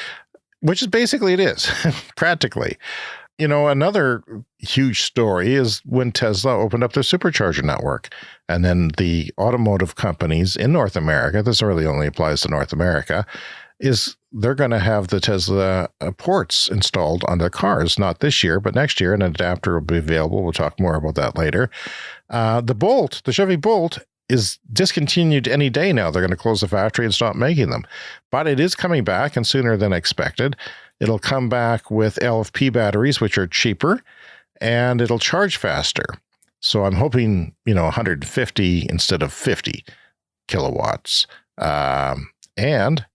Speaker 2: Which is basically it is, practically. Another huge story is when Tesla opened up their supercharger network. And then the automotive companies in North America, this really only applies to North America, is they're going to have the Tesla ports installed on their cars, not this year, but next year. An adapter will be available. We'll talk more about that later. The Chevy Bolt is discontinued any day now. They're going to close the factory and stop making them. But it is coming back, and sooner than expected. It'll come back with LFP batteries, which are cheaper, and it'll charge faster. So I'm hoping, 150 instead of 50 kilowatts. And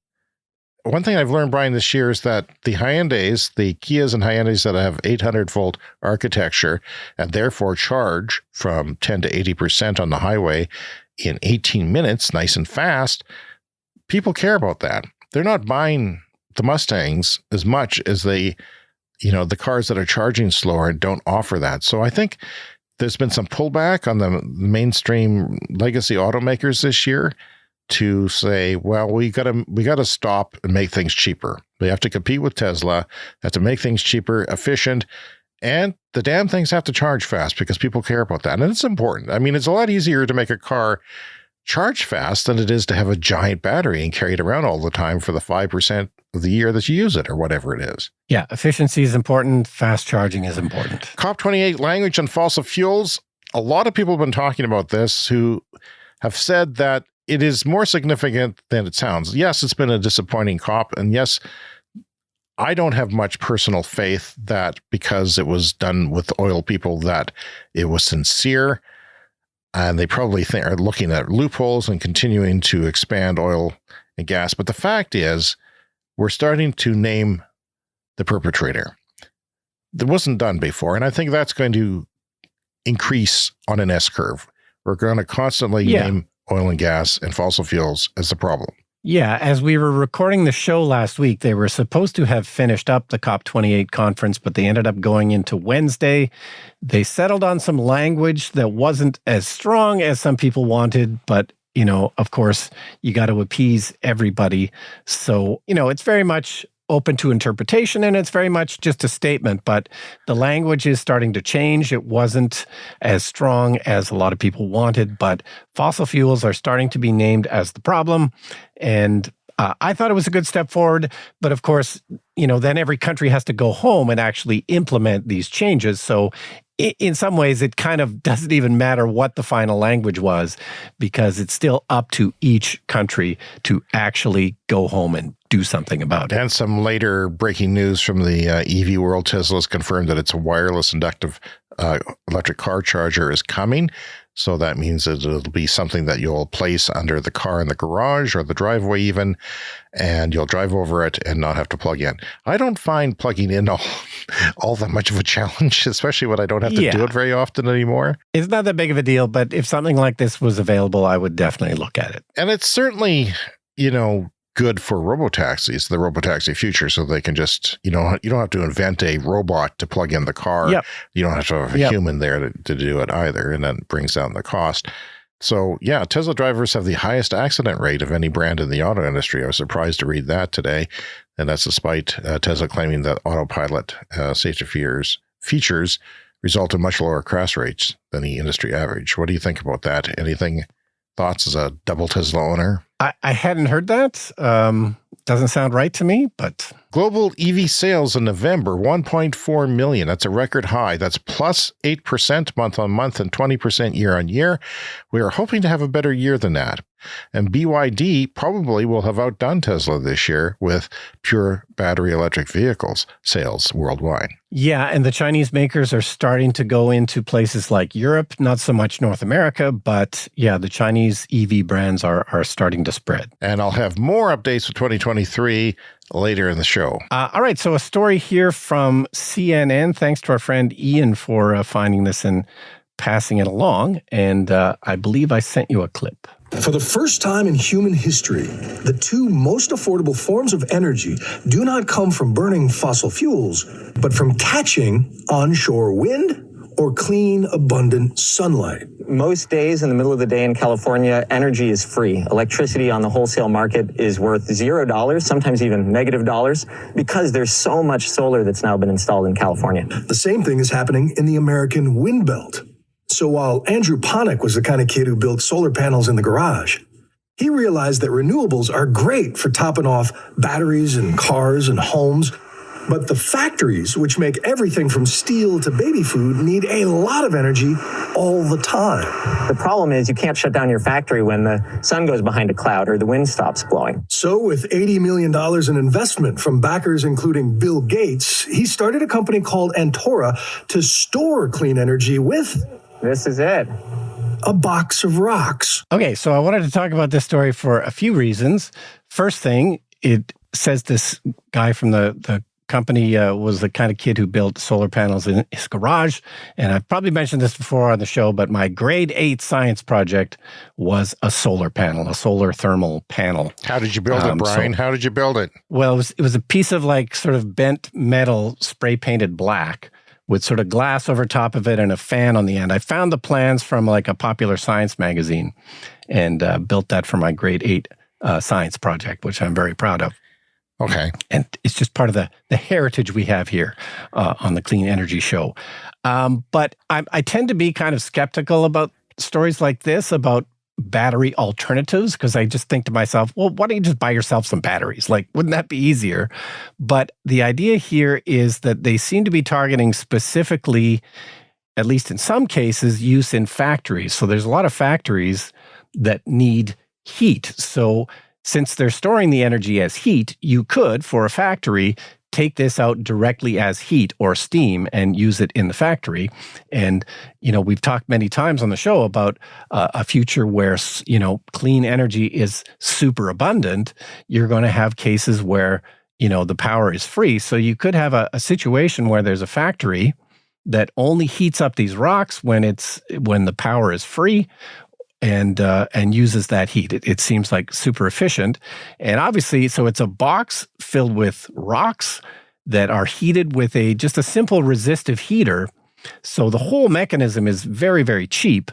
Speaker 2: one thing I've learned, Brian, this year is that the Hyundais, the Kias and Hyundais that have 800-volt architecture and therefore charge from 10 to 80% on the highway in 18 minutes, nice and fast, people care about that. They're not buying the Mustangs as much as the cars that are charging slower and don't offer that. So I think there's been some pullback on the mainstream legacy automakers this year to say, well, we gotta stop and make things cheaper. We have to compete with Tesla, have to make things cheaper, efficient, and the damn things have to charge fast because people care about that. And it's important. I mean, it's a lot easier to make a car charge fast than it is to have a giant battery and carry it around all the time for the 5% of the year that you use it or whatever it is.
Speaker 1: Yeah, efficiency is important. Fast charging is important.
Speaker 2: COP28 language on fossil fuels. A lot of people have been talking about this who have said that it is more significant than it sounds. Yes, it's been a disappointing COP. And yes, I don't have much personal faith that because it was done with oil people that it was sincere. And they probably are looking at loopholes and continuing to expand oil and gas. But the fact is, we're starting to name the perpetrator. That wasn't done before. And I think that's going to increase on an S curve. We're going to constantly name oil and gas and fossil fuels as the problem.
Speaker 1: Yeah, as we were recording the show last week, they were supposed to have finished up the COP28 conference, but they ended up going into Wednesday. They settled on some language that wasn't as strong as some people wanted, but, of course, you got to appease everybody. So, it's very much open to interpretation, and it's very much just a statement, but the language is starting to change. It wasn't as strong as a lot of people wanted, but fossil fuels are starting to be named as the problem. And I thought it was a good step forward, but of course, then every country has to go home and actually implement these changes. So in some ways, it kind of doesn't even matter what the final language was, because it's still up to each country to actually go home and do something about it.
Speaker 2: And some later breaking news from the EV world, Tesla has confirmed that its wireless inductive electric car charger is coming. So that means that it'll be something that you'll place under the car in the garage or the driveway even, and you'll drive over it and not have to plug in. I don't find plugging in all that much of a challenge, especially when I don't have to do it very often anymore.
Speaker 1: It's not that big of a deal, but if something like this was available, I would definitely look at it.
Speaker 2: And it's certainly, good for robotaxis, the robotaxi future, so they can just, you don't have to invent a robot to plug in the car.
Speaker 1: Yep.
Speaker 2: You don't have to have a human there to do it either, and that brings down the cost. So, Tesla drivers have the highest accident rate of any brand in the auto industry. I was surprised to read that today, and that's despite Tesla claiming that autopilot safety features result in much lower crash rates than the industry average. What do you think about that? Anything thoughts as a double Tesla owner?
Speaker 1: I hadn't heard that. Doesn't sound right to me, but...
Speaker 2: Global EV sales in November, 1.4 million. That's a record high. That's plus 8% month on month and 20% year on year. We are hoping to have a better year than that. And BYD probably will have outdone Tesla this year with pure battery electric vehicles sales worldwide.
Speaker 1: Yeah, and the Chinese makers are starting to go into places like Europe, not so much North America, but the Chinese EV brands are starting to spread.
Speaker 2: And I'll have more updates for 2023 later in the show.
Speaker 1: All right, so a story here from CNN. Thanks to our friend Ian for finding this and passing it along. And I believe I sent you a clip.
Speaker 3: For the first time in human history, the two most affordable forms of energy do not come from burning fossil fuels, but from catching onshore wind or clean, abundant sunlight.
Speaker 4: Most days in the middle of the day in California, energy is free. Electricity on the wholesale market is worth $0, sometimes even $-, because there's so much solar that's now been installed in California.
Speaker 3: The same thing is happening in the American wind belt. So while Andrew Ponick was the kind of kid who built solar panels in the garage, he realized that renewables are great for topping off batteries and cars and homes, But the factories, which make everything from steel to baby food, need a lot of energy all the time.
Speaker 4: The problem is you can't shut down your factory when the sun goes behind a cloud or the wind stops blowing.
Speaker 3: So with $80 million in investment from backers including Bill Gates, he started a company called Antora to store clean energy with...
Speaker 4: This is it.
Speaker 3: A box of rocks.
Speaker 1: Okay, so I wanted to talk about this story for a few reasons. First thing, it says this guy from the company was the kind of kid who built solar panels in his garage. And I've probably mentioned this before on the show, but my grade 8 science project was a solar panel, a solar thermal panel.
Speaker 2: How did you build it, Brian? How did you build it?
Speaker 1: Well, it was a piece of like sort of bent metal spray painted black with sort of glass over top of it and a fan on the end. I found the plans from like a popular science magazine and built that for my grade 8 science project, which I'm very proud of.
Speaker 2: Okay.
Speaker 1: And it's just part of the heritage we have here on the Clean Energy Show. But I tend to be kind of skeptical about stories like this, about battery alternatives, because I just think to myself, well, why don't you just buy yourself some batteries? Like, wouldn't that be easier? But the idea here is that they seem to be targeting specifically, at least in some cases, use in factories. So there's a lot of factories that need heat. So since they're storing the energy as heat, you could, for a factory, take this out directly as heat or steam and use it in the factory. And, we've talked many times on the show about a future where, clean energy is super abundant. You're going to have cases where, the power is free. So you could have a situation where there's a factory that only heats up these rocks when the power is free, and uses that heat. It seems like super efficient. And obviously, so it's a box filled with rocks that are heated with just a simple resistive heater. So the whole mechanism is very, very cheap.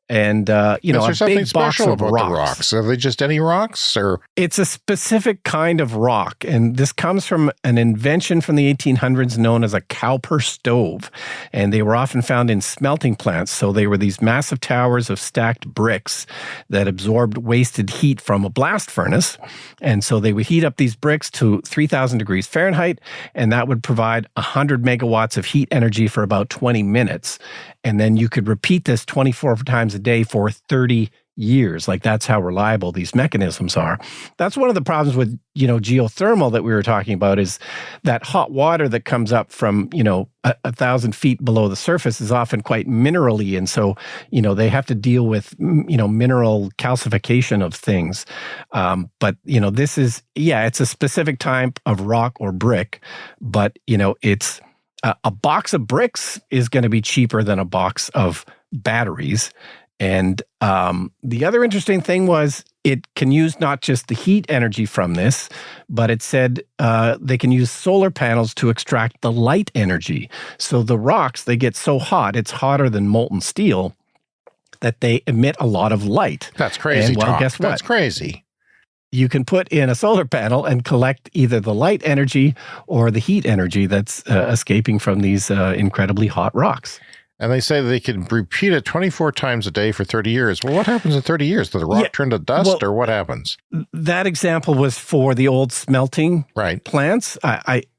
Speaker 1: And,
Speaker 2: Is there
Speaker 1: a
Speaker 2: something
Speaker 1: big box
Speaker 2: special
Speaker 1: of
Speaker 2: about
Speaker 1: rocks.
Speaker 2: the rocks? Are they just any rocks, or?
Speaker 1: It's a specific kind of rock, and this comes from an invention from the 1800s known as a cowper stove, and they were often found in smelting plants. So they were these massive towers of stacked bricks that absorbed wasted heat from a blast furnace, and so they would heat up these bricks to 3,000 degrees Fahrenheit, and that would provide 100 megawatts of heat energy for about 20 minutes. And then you could repeat this 24 times a day for 30 years. Like, that's how reliable these mechanisms are. That's one of the problems with, geothermal that we were talking about, is that hot water that comes up from, 1,000 feet below the surface is often quite minerally. And so, they have to deal with, mineral calcification of things. But, this is, it's a specific type of rock or brick, but, it's a box of bricks is going to be cheaper than a box of batteries. And the other interesting thing was it can use not just the heat energy from this, but it said they can use solar panels to extract the light energy. So the rocks, they get so hot, it's hotter than molten steel, that they emit a lot of light.
Speaker 2: That's crazy.
Speaker 1: And, well,
Speaker 2: talk.
Speaker 1: guess what?
Speaker 2: That's crazy.
Speaker 1: You can put in a solar panel and collect either the light energy or the heat energy that's escaping from these incredibly hot rocks.
Speaker 2: And they say they can repeat it 24 times a day for 30 years. Well, what happens in 30 years? Does the rock turn to dust, or what happens?
Speaker 1: That example was for the old smelting plants.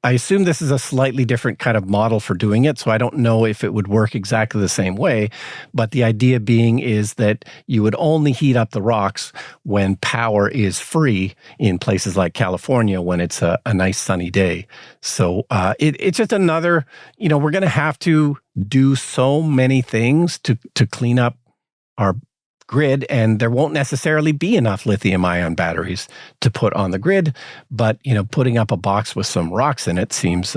Speaker 1: I assume this is a slightly different kind of model for doing it, so I don't know if it would work exactly the same way. But the idea being is that you would only heat up the rocks when power is free in places like California when it's a nice sunny day. So it's just another, we're going to have to do so many things to clean up our grid, and there won't necessarily be enough lithium-ion batteries to put on the grid, but putting up a box with some rocks in it seems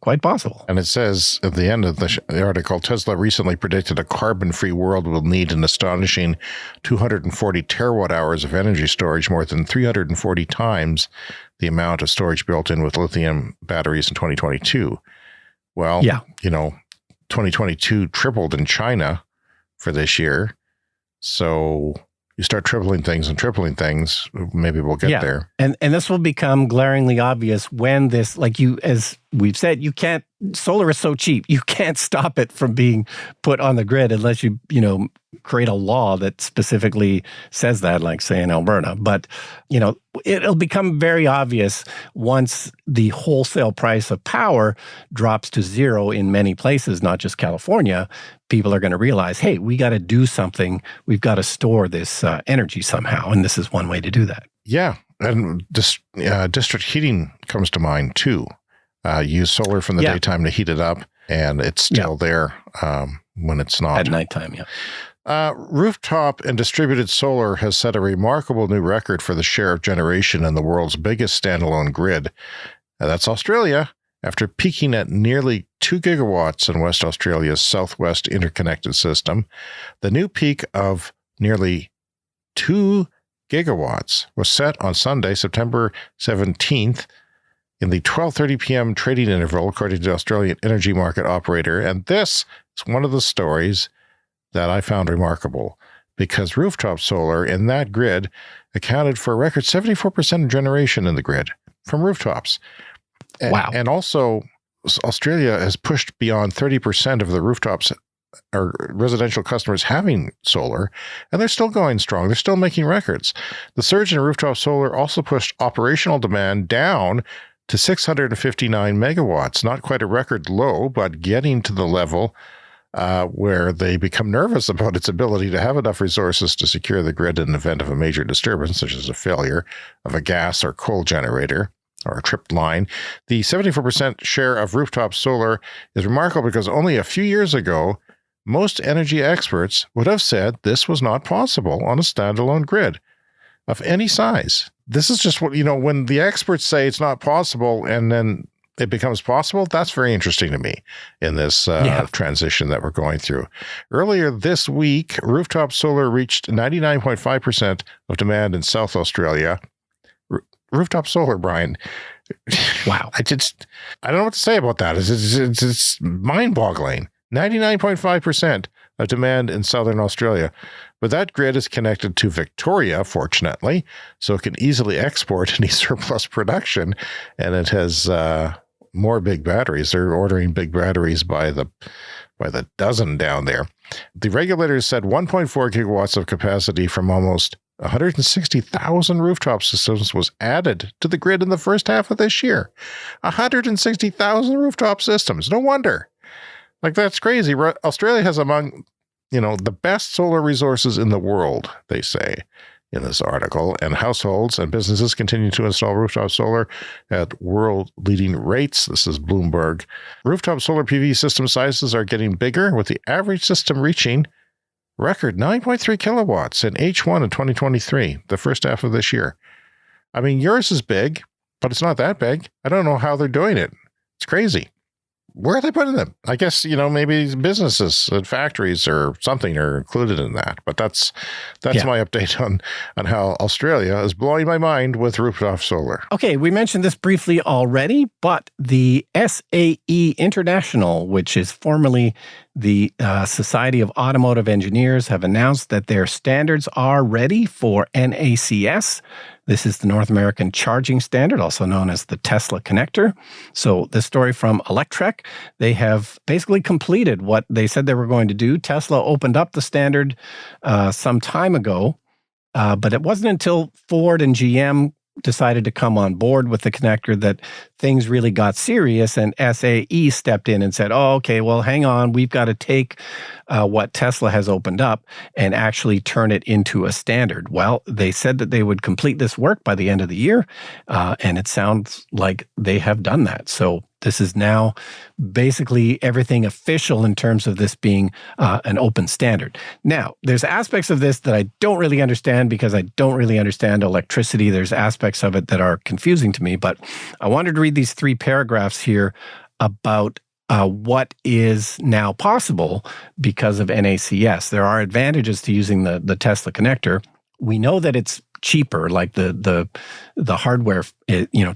Speaker 1: quite possible.
Speaker 2: And it says at the end of the article, Tesla recently predicted a carbon-free world will need an astonishing 240 terawatt hours of energy storage, more than 340 times the amount of storage built in with lithium batteries in 2022. Well, 2022 tripled in China for this year. So you start tripling things, maybe we'll get there.
Speaker 1: And this will become glaringly obvious when this, as we've said, you can't solar is so cheap, you can't stop it from being put on the grid unless you create a law that specifically says that, like say in Alberta. But, it'll become very obvious once the wholesale price of power drops to zero in many places, not just California. People are going to realize, hey, we got to do something. We've got to store this energy somehow. And this is one way to do that.
Speaker 2: Yeah. And district heating comes to mind too. Use solar from the daytime to heat it up, and it's still there when it's not.
Speaker 1: At nighttime,
Speaker 2: Rooftop and distributed solar has set a remarkable new record for the share of generation in the world's biggest standalone grid. That's Australia, after peaking at nearly 2 gigawatts in West Australia's southwest interconnected system. The new peak of nearly 2 gigawatts was set on Sunday, September 17th, in the 12:30 p.m. trading interval, according to the Australian energy market operator. And this is one of the stories that I found remarkable, because rooftop solar in that grid accounted for a record 74% of generation in the grid from rooftops.
Speaker 1: Wow.
Speaker 2: And also, Australia has pushed beyond 30% of the rooftops or residential customers having solar, and they're still going strong. They're still making records. The surge in rooftop solar also pushed operational demand down to 659 megawatts, not quite a record low, but getting to the level where they become nervous about its ability to have enough resources to secure the grid in the event of a major disturbance, such as a failure of a gas or coal generator or a tripped line. The 74% share of rooftop solar is remarkable because only a few years ago, most energy experts would have said this was not possible on a standalone grid of any size. This is just what, when the experts say it's not possible and then it becomes possible, that's very interesting to me in this transition that we're going through. Earlier this week, rooftop solar reached 99.5% of demand in South Australia. Rooftop solar, Brian.
Speaker 1: Wow.
Speaker 2: I don't know what to say about that. It's mind-boggling. 99.5% of demand in southern Australia. But that grid is connected to Victoria, fortunately, so it can easily export any surplus production, and it has more big batteries. They're ordering big batteries by the dozen down there. The regulators said 1.4 gigawatts of capacity from almost 160,000 rooftop systems was added to the grid in the first half of this year. 160,000 rooftop systems. No wonder. That's crazy. Australia has among, the best solar resources in the world, they say in this article, and households and businesses continue to install rooftop solar at world-leading rates. This is Bloomberg. Rooftop solar PV system sizes are getting bigger, with the average system reaching record 9.3 kilowatts in H1 of 2023, the first half of this year. I mean, yours is big, but it's not that big. I don't know how they're doing it. It's crazy. Where are they putting them? I guess, maybe businesses and factories or something are included in that. But that's my update on how Australia is blowing my mind with rooftop solar.
Speaker 1: Okay, we mentioned this briefly already, but the SAE International, which is formerly the Society of Automotive Engineers, have announced that their standards are ready for NACS. This is the North American Charging Standard, also known as the Tesla connector. So this story from Electrek, they have basically completed what they said they were going to do. Tesla opened up the standard some time ago, but it wasn't until Ford and GM decided to come on board with the connector that things really got serious, and SAE stepped in and said, oh, okay, well, hang on, we've got to take what Tesla has opened up and actually turn it into a standard. Well, they said that they would complete this work by the end of the year, and it sounds like they have done that. So this is now basically everything official in terms of this being an open standard. Now, there's aspects of this that I don't really understand because I don't really understand electricity. There's aspects of it that are confusing to me, but I wanted to read these 3 paragraphs here about what is now possible because of NACS. There are advantages to using the Tesla connector. We know that it's cheaper, like the hardware,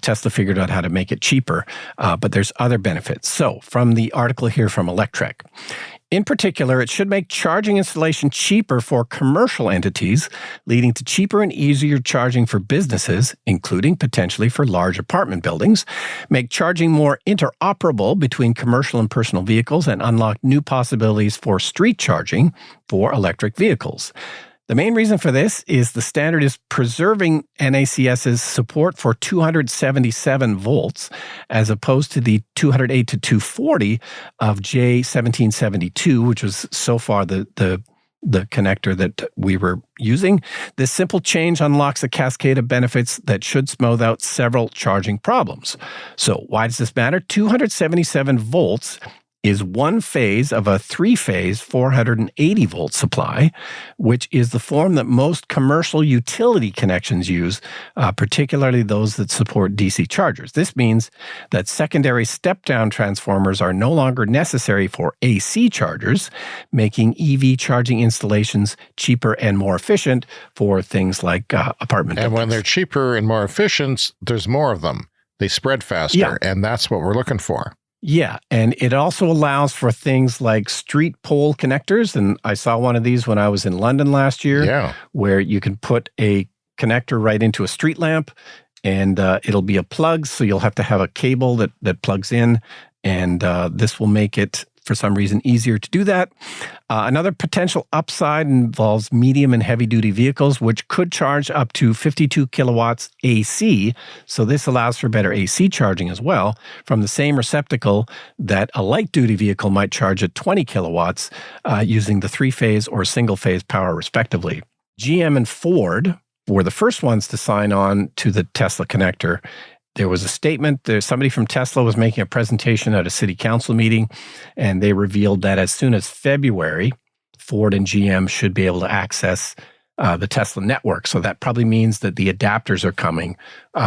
Speaker 1: Tesla figured out how to make it cheaper, but there's other benefits. So from the article here from Electrek, In particular, it should make charging installation cheaper for commercial entities, leading to cheaper and easier charging for businesses, including potentially for large apartment buildings, make charging more interoperable between commercial and personal vehicles, and unlock new possibilities for street charging for electric vehicles. The main reason for this is the standard is preserving NACS's support for 277 volts as opposed to the 208 to 240 of J1772, which was so far the connector that we were using. This simple change unlocks a cascade of benefits that should smooth out several charging problems. So why does this matter? 277 volts is one phase of a three-phase 480-volt supply, which is the form that most commercial utility connections use, particularly those that support DC chargers. This means that secondary step-down transformers are no longer necessary for AC chargers, making EV charging installations cheaper and more efficient for things like apartment buildings.
Speaker 2: And when they're cheaper and more efficient, there's more of them. They spread faster, and that's what we're looking for.
Speaker 1: Yeah, and it also allows for things like street pole connectors, and I saw one of these when I was in London last year, where you can put a connector right into a street lamp, and it'll be a plug, so you'll have to have a cable that plugs in, and this will make it, for some reason, easier to do that. Another potential upside involves medium and heavy-duty vehicles, which could charge up to 52 kilowatts AC. So this allows for better AC charging as well from the same receptacle that a light-duty vehicle might charge at 20 kilowatts using the three-phase or single-phase power, respectively. GM and Ford were the first ones to sign on to the Tesla connector. There was a statement, somebody from Tesla was making a presentation at a city council meeting, and they revealed that as soon as February, Ford and GM should be able to access the Tesla network. So that probably means that the adapters are coming,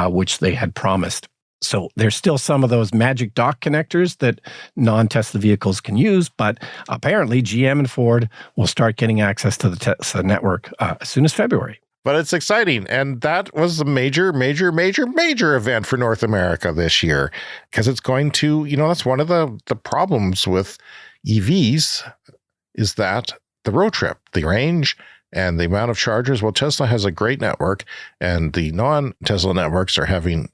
Speaker 1: which they had promised. So there's still some of those magic dock connectors that non-Tesla vehicles can use, but apparently GM and Ford will start getting access to the Tesla network as soon as February.
Speaker 2: But it's exciting. And that was a major event for North America this year, because it's going to, that's one of the problems with EVs is that the road trip, the range, and the amount of chargers. Well, Tesla has a great network, and the non-Tesla networks are having,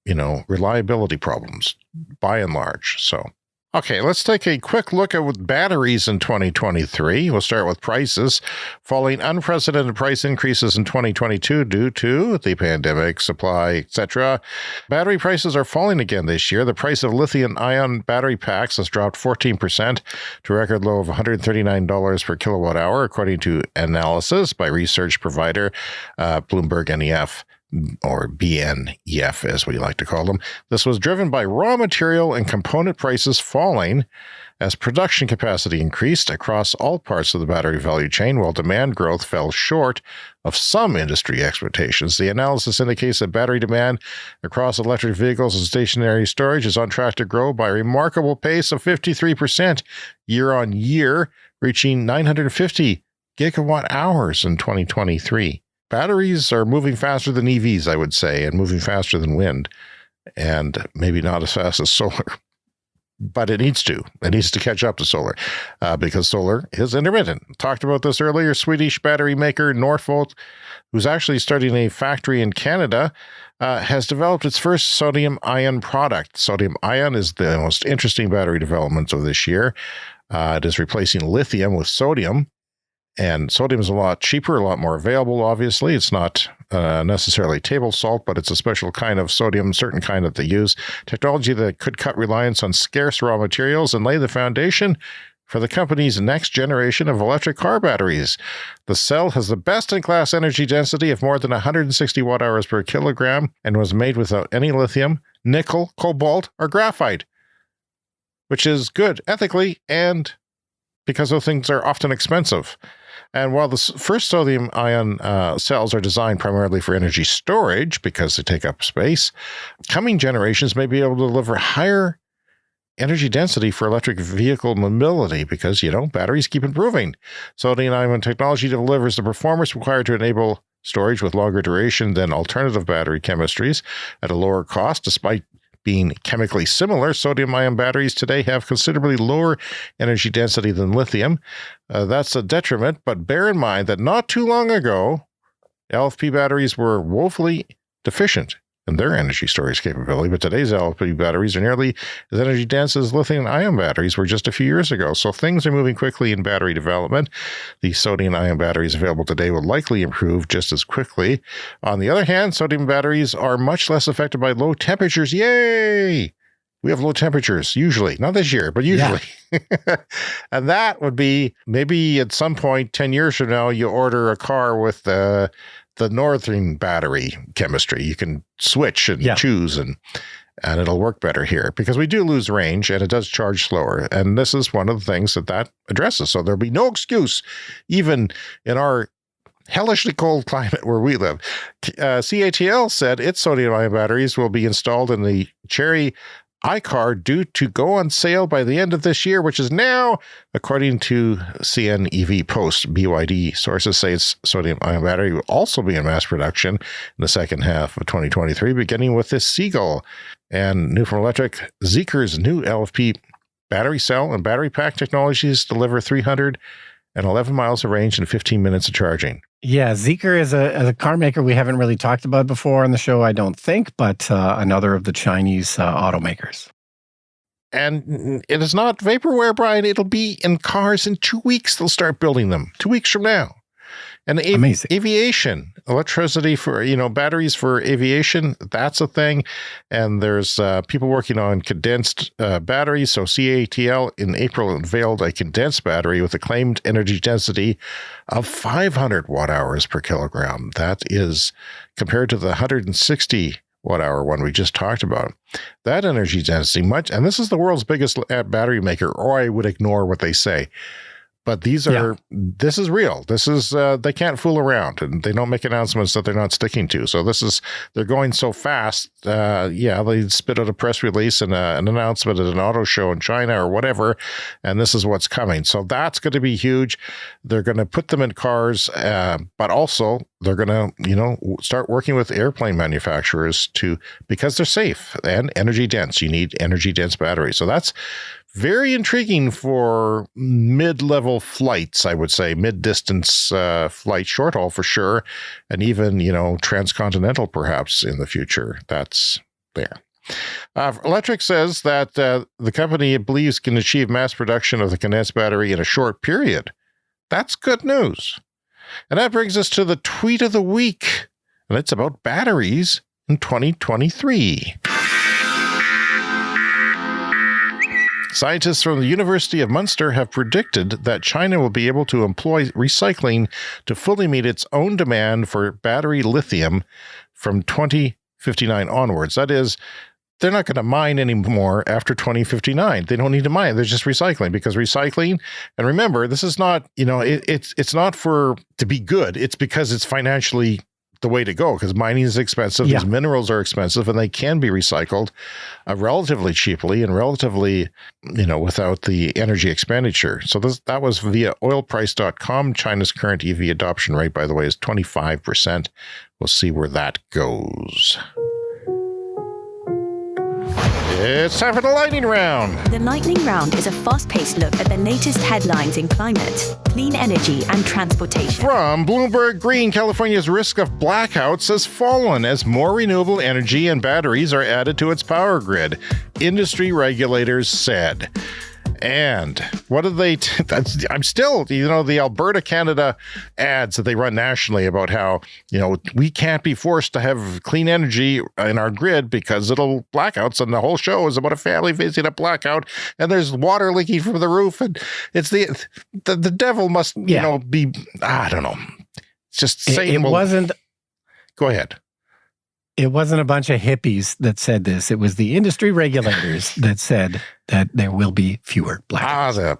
Speaker 2: reliability problems by and large. So, okay, let's take a quick look at batteries in 2023. We'll start with prices. Following unprecedented price increases in 2022 due to the pandemic, supply, etc., battery prices are falling again this year. The price of lithium-ion battery packs has dropped 14% to a record low of $139 per kilowatt hour, according to analysis by research provider Bloomberg NEF. Or BNEF, as we like to call them. This was driven by raw material and component prices falling as production capacity increased across all parts of the battery value chain, while demand growth fell short of some industry expectations. The analysis indicates that battery demand across electric vehicles and stationary storage is on track to grow by a remarkable pace of 53% year on year, reaching 950 gigawatt hours in 2023. Batteries are moving faster than EVs, I would say, and moving faster than wind, and maybe not as fast as solar. But it needs to. It needs to catch up to solar because solar is intermittent. Talked about this earlier. Swedish battery maker Northvolt, who's actually starting a factory in Canada, has developed its first sodium-ion product. Sodium-ion is the most interesting battery development of this year. It is replacing lithium with sodium. And sodium is a lot cheaper, a lot more available, obviously. It's not necessarily table salt, but it's a special kind of sodium, certain kind that they use. Technology that could cut reliance on scarce raw materials and lay the foundation for the company's next generation of electric car batteries. The cell has the best-in-class energy density of more than 160 watt-hours per kilogram and was made without any lithium, nickel, cobalt, or graphite, which is good ethically and because those things are often expensive. And while the first sodium-ion cells are designed primarily for energy storage because they take up space, coming generations may be able to deliver higher energy density for electric vehicle mobility because, batteries keep improving. Sodium-ion technology delivers the performance required to enable storage with longer duration than alternative battery chemistries at a lower cost, despite being chemically similar, sodium-ion batteries today have considerably lower energy density than lithium. That's a detriment, but bear in mind that not too long ago, LFP batteries were woefully deficient in their energy storage capability, but today's LFP batteries are nearly as energy dense as lithium-ion batteries were just a few years ago. So things are moving quickly in battery development. The sodium-ion batteries available today will likely improve just as quickly. On the other hand, sodium batteries are much less affected by low temperatures. Yay! We have low temperatures, usually. Not this year, but usually. Yeah. And that would be maybe at some point, 10 years from now, you order a car with the northern battery chemistry. You can switch and choose, and it'll work better here, because we do lose range and it does charge slower. And this is one of the things that addresses. So there'll be no excuse, even in our hellishly cold climate where we live. CATL said its sodium-ion batteries will be installed in the Chery iCar due to go on sale by the end of this year, which is now, according to CNEV Post. BYD sources say its sodium-ion battery will also be in mass production in the second half of 2023, beginning with this Seagull. And new from Electric, Zeekr's new LFP battery cell and battery pack technologies deliver 311 miles of range and 15 minutes of charging.
Speaker 1: Yeah, Zeekr is a car maker we haven't really talked about before on the show, I don't think, but another of the Chinese automakers.
Speaker 2: And it is not vaporware, Brian. It'll be in cars in 2 weeks. They'll start building them 2 weeks from now. And aviation, electricity for, batteries for aviation, that's a thing. And there's people working on condensed batteries. So CATL in April unveiled a condensed battery with a claimed energy density of 500 watt hours per kilogram. That is compared to the 160 watt hour one we just talked about. That energy density and this is the world's biggest battery maker, or I would ignore what they say. But this is real. This is, they can't fool around, and they don't make announcements that they're not sticking to. So they're going so fast. They spit out a press release and an announcement at an auto show in China or whatever. And this is what's coming. So that's going to be huge. They're going to put them in cars, but also they're going to, start working with airplane manufacturers because they're safe and energy dense. You need energy dense batteries. So that's very intriguing for mid-level flights, I would say, mid-distance flight, short haul for sure, and even, transcontinental perhaps in the future. That's there. Electric says that the company it believes can achieve mass production of the condensed battery in a short period. That's good news. And that brings us to the tweet of the week, and it's about batteries in 2023. Scientists from the University of Munster have predicted that China will be able to employ recycling to fully meet its own demand for battery lithium from 2059 onwards. That is, they're not going to mine anymore after 2059. They don't need to mine. They're just recycling, because recycling, and remember, this is not, it's not to be good. It's because it's financially the way to go, because mining is expensive. These minerals are expensive, and they can be recycled relatively cheaply and relatively, without the energy expenditure. So that was via oilprice.com. China's current EV adoption rate, by the way, is 25%. We'll see where that goes. It's time for the lightning round.
Speaker 5: The lightning round is a fast-paced look at the latest headlines in climate, clean energy, and transportation.
Speaker 2: From Bloomberg Green, California's risk of blackouts has fallen as more renewable energy and batteries are added to its power grid, industry regulators said. And what did they? I'm still, the Alberta, Canada ads that they run nationally about how, we can't be forced to have clean energy in our grid because it'll blackouts. And the whole show is about a family facing a blackout, and there's water leaking from the roof, and it's the devil must, be. I don't know. It's just saying.
Speaker 1: It wasn't.
Speaker 2: Go ahead.
Speaker 1: It wasn't a bunch of hippies that said this. It was the industry regulators that said that there will be fewer blackouts.
Speaker 2: The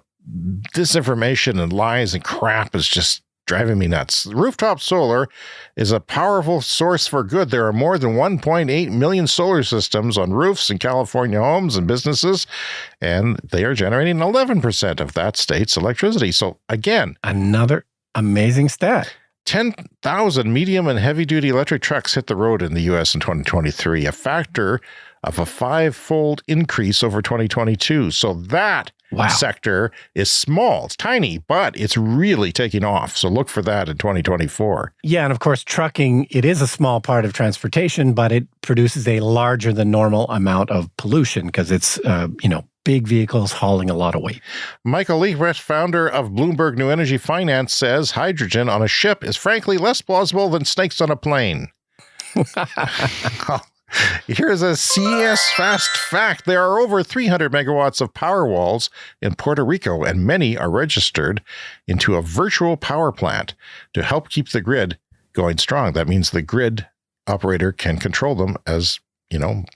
Speaker 2: disinformation and lies and crap is just driving me nuts. Rooftop solar is a powerful source for good. There are more than 1.8 million solar systems on roofs in California homes and businesses, and they are generating 11% of that state's electricity. So again,
Speaker 1: another amazing stat.
Speaker 2: 10,000 medium and heavy-duty electric trucks hit the road in the U.S. in 2023, a factor of a 5-fold increase over 2022. So that sector is small. It's tiny, but it's really taking off. So look for that in 2024.
Speaker 1: Yeah, and of course, trucking, it is a small part of transportation, but it produces a larger than normal amount of pollution because it's, big vehicles hauling a lot of weight.
Speaker 2: Michael Liebrecht, founder of Bloomberg New Energy Finance, says hydrogen on a ship is frankly less plausible than snakes on a plane. Here's a CES fast fact. There are over 300 megawatts of power walls in Puerto Rico, and many are registered into a virtual power plant to help keep the grid going strong. That means the grid operator can control them as,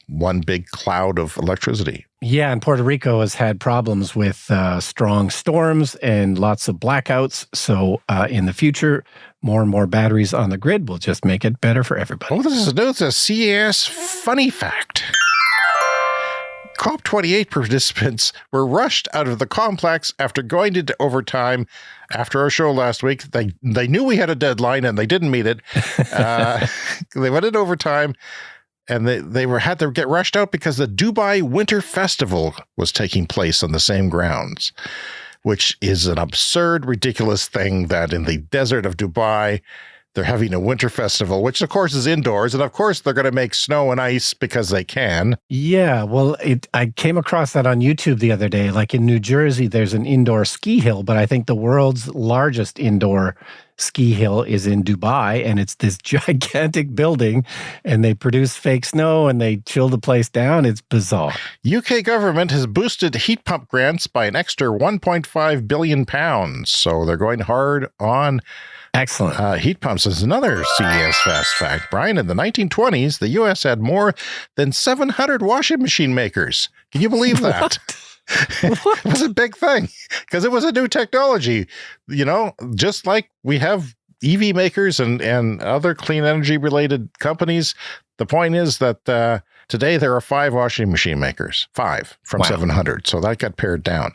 Speaker 2: one big cloud of electricity.
Speaker 1: Yeah, and Puerto Rico has had problems with strong storms and lots of blackouts. So in the future, more and more batteries on the grid will just make it better for everybody.
Speaker 2: Oh, this is new. It's a CES funny fact. COP28 participants were rushed out of the complex after going into overtime after our show last week. They knew we had a deadline and they didn't meet it. They went into overtime. And they had to get rushed out because the Dubai Winter Festival was taking place on the same grounds, which is an absurd, ridiculous thing that in the desert of Dubai, they're having a winter festival, which of course is indoors. And of course, they're going to make snow and ice because they can.
Speaker 1: Yeah, well, I came across that on YouTube the other day. Like in New Jersey, there's an indoor ski hill, but I think the world's largest indoor ski hill is in Dubai, and it's this gigantic building, and they produce fake snow and they chill the place down. It's bizarre.
Speaker 2: UK government has boosted heat pump grants by an extra £1.5 billion. So they're going hard on
Speaker 1: excellent
Speaker 2: heat pumps. Is another CES fast fact. Brian, in the 1920s, the U.S. had more than 700 washing machine makers. Can you believe that? It was a big thing because it was a new technology, just like we have EV makers and other clean energy related companies. The point is that today there are 5 washing machine makers, 5 from 700. So that got pared down.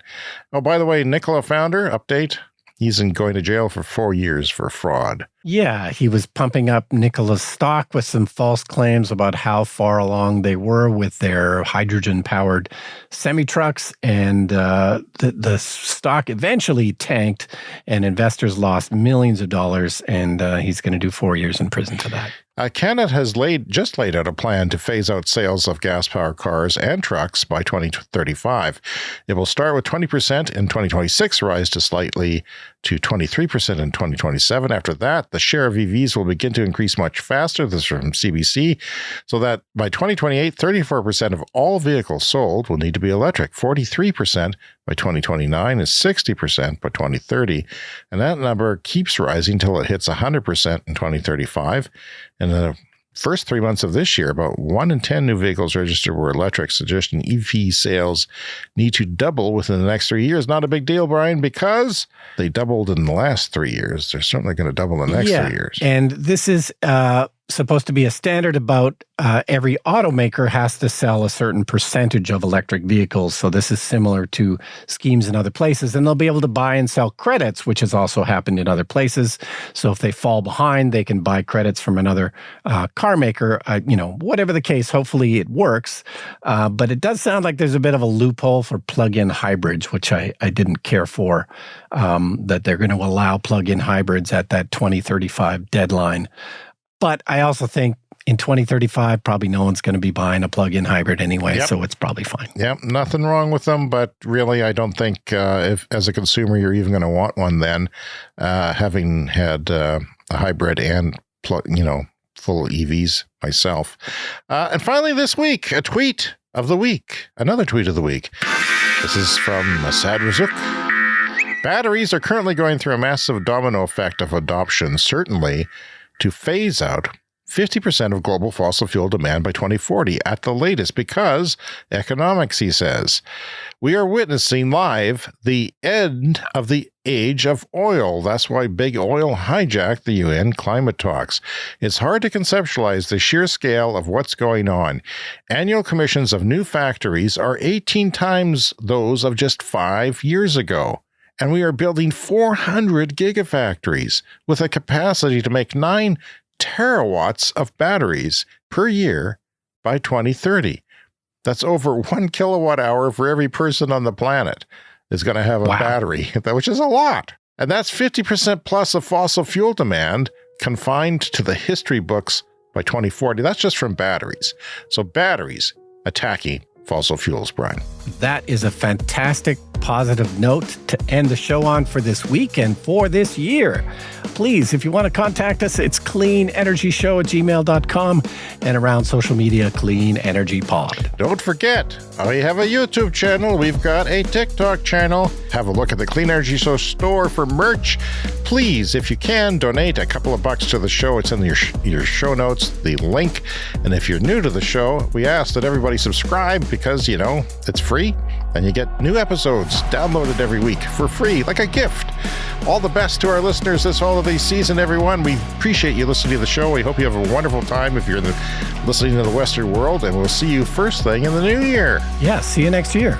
Speaker 2: Oh, by the way, Nikola founder, update. He's going to jail for 4 years for fraud.
Speaker 1: Yeah, he was pumping up Nikola's stock with some false claims about how far along they were with their hydrogen-powered semi-trucks, and the stock eventually tanked, and investors lost millions of dollars, and he's going to do 4 years in prison for that.
Speaker 2: Canada has just laid out a plan to phase out sales of gas-powered cars and trucks by 2035. It will start with 20% in 2026, rise to slightly to 23% in 2027. After that, the share of EVs will begin to increase much faster. This is from CBC. So that by 2028, 34% of all vehicles sold will need to be electric, 43% by 2029, and 60% by 2030. And that number keeps rising until it hits 100% in 2035. And the first 3 months of this year, about 1 in 10 new vehicles registered were electric, suggesting EV sales need to double within the next 3 years. Not a big deal, Brian, because they doubled in the last 3 years. They're certainly going to double in the next 3 years.
Speaker 1: And this is supposed to be a standard about every automaker has to sell a certain percentage of electric vehicles. So this is similar to schemes in other places. And they'll be able to buy and sell credits, which has also happened in other places. So if they fall behind, they can buy credits from another car maker. Whatever the case, hopefully it works. But it does sound like there's a bit of a loophole for plug-in hybrids, which I didn't care for, that they're going to allow plug-in hybrids at that 2035 deadline. But I also think in 2035, probably no one's going to be buying a plug-in hybrid anyway, so it's probably fine.
Speaker 2: Yep, nothing wrong with them, but really I don't think if as a consumer you're even going to want one then, having had a hybrid and full EVs myself. And finally this week, a tweet of the week, another tweet of the week. This is from Asad Razuk. Batteries are currently going through a massive domino effect of adoption, certainly to phase out 50% of global fossil fuel demand by 2040 at the latest because economics, he says. We are witnessing live the end of the age of oil. That's why big oil hijacked the UN climate talks. It's hard to conceptualize the sheer scale of what's going on. Annual commissions of new factories are 18 times those of just 5 years ago. And we are building 400 gigafactories with a capacity to make 9 terawatts of batteries per year by 2030. That's over 1 kilowatt hour for every person on the planet is going to have a battery, which is a lot. And that's 50% plus of fossil fuel demand confined to the history books by 2040. That's just from batteries. So batteries attacking fossil fuels, Brian.
Speaker 1: That is a fantastic positive note to end the show on for this week and for this year. Please, if you want to contact us, it's cleanenergyshow@gmail.com and around social media, Clean Energy Pod.
Speaker 2: Don't forget, we have a YouTube channel. We've got a TikTok channel. Have a look at the Clean Energy Show store for merch. Please, if you can, donate a couple of bucks to the show. It's in your show notes, the link. And if you're new to the show, we ask that everybody subscribe because, it's free and you get new episodes downloaded every week for free, like a gift. All the best to our listeners this holiday season, everyone. We appreciate you listening to the show. We hope you have a wonderful time if you're listening to the Western world, and we'll see you first thing in the new year.
Speaker 1: Yeah, see you next year.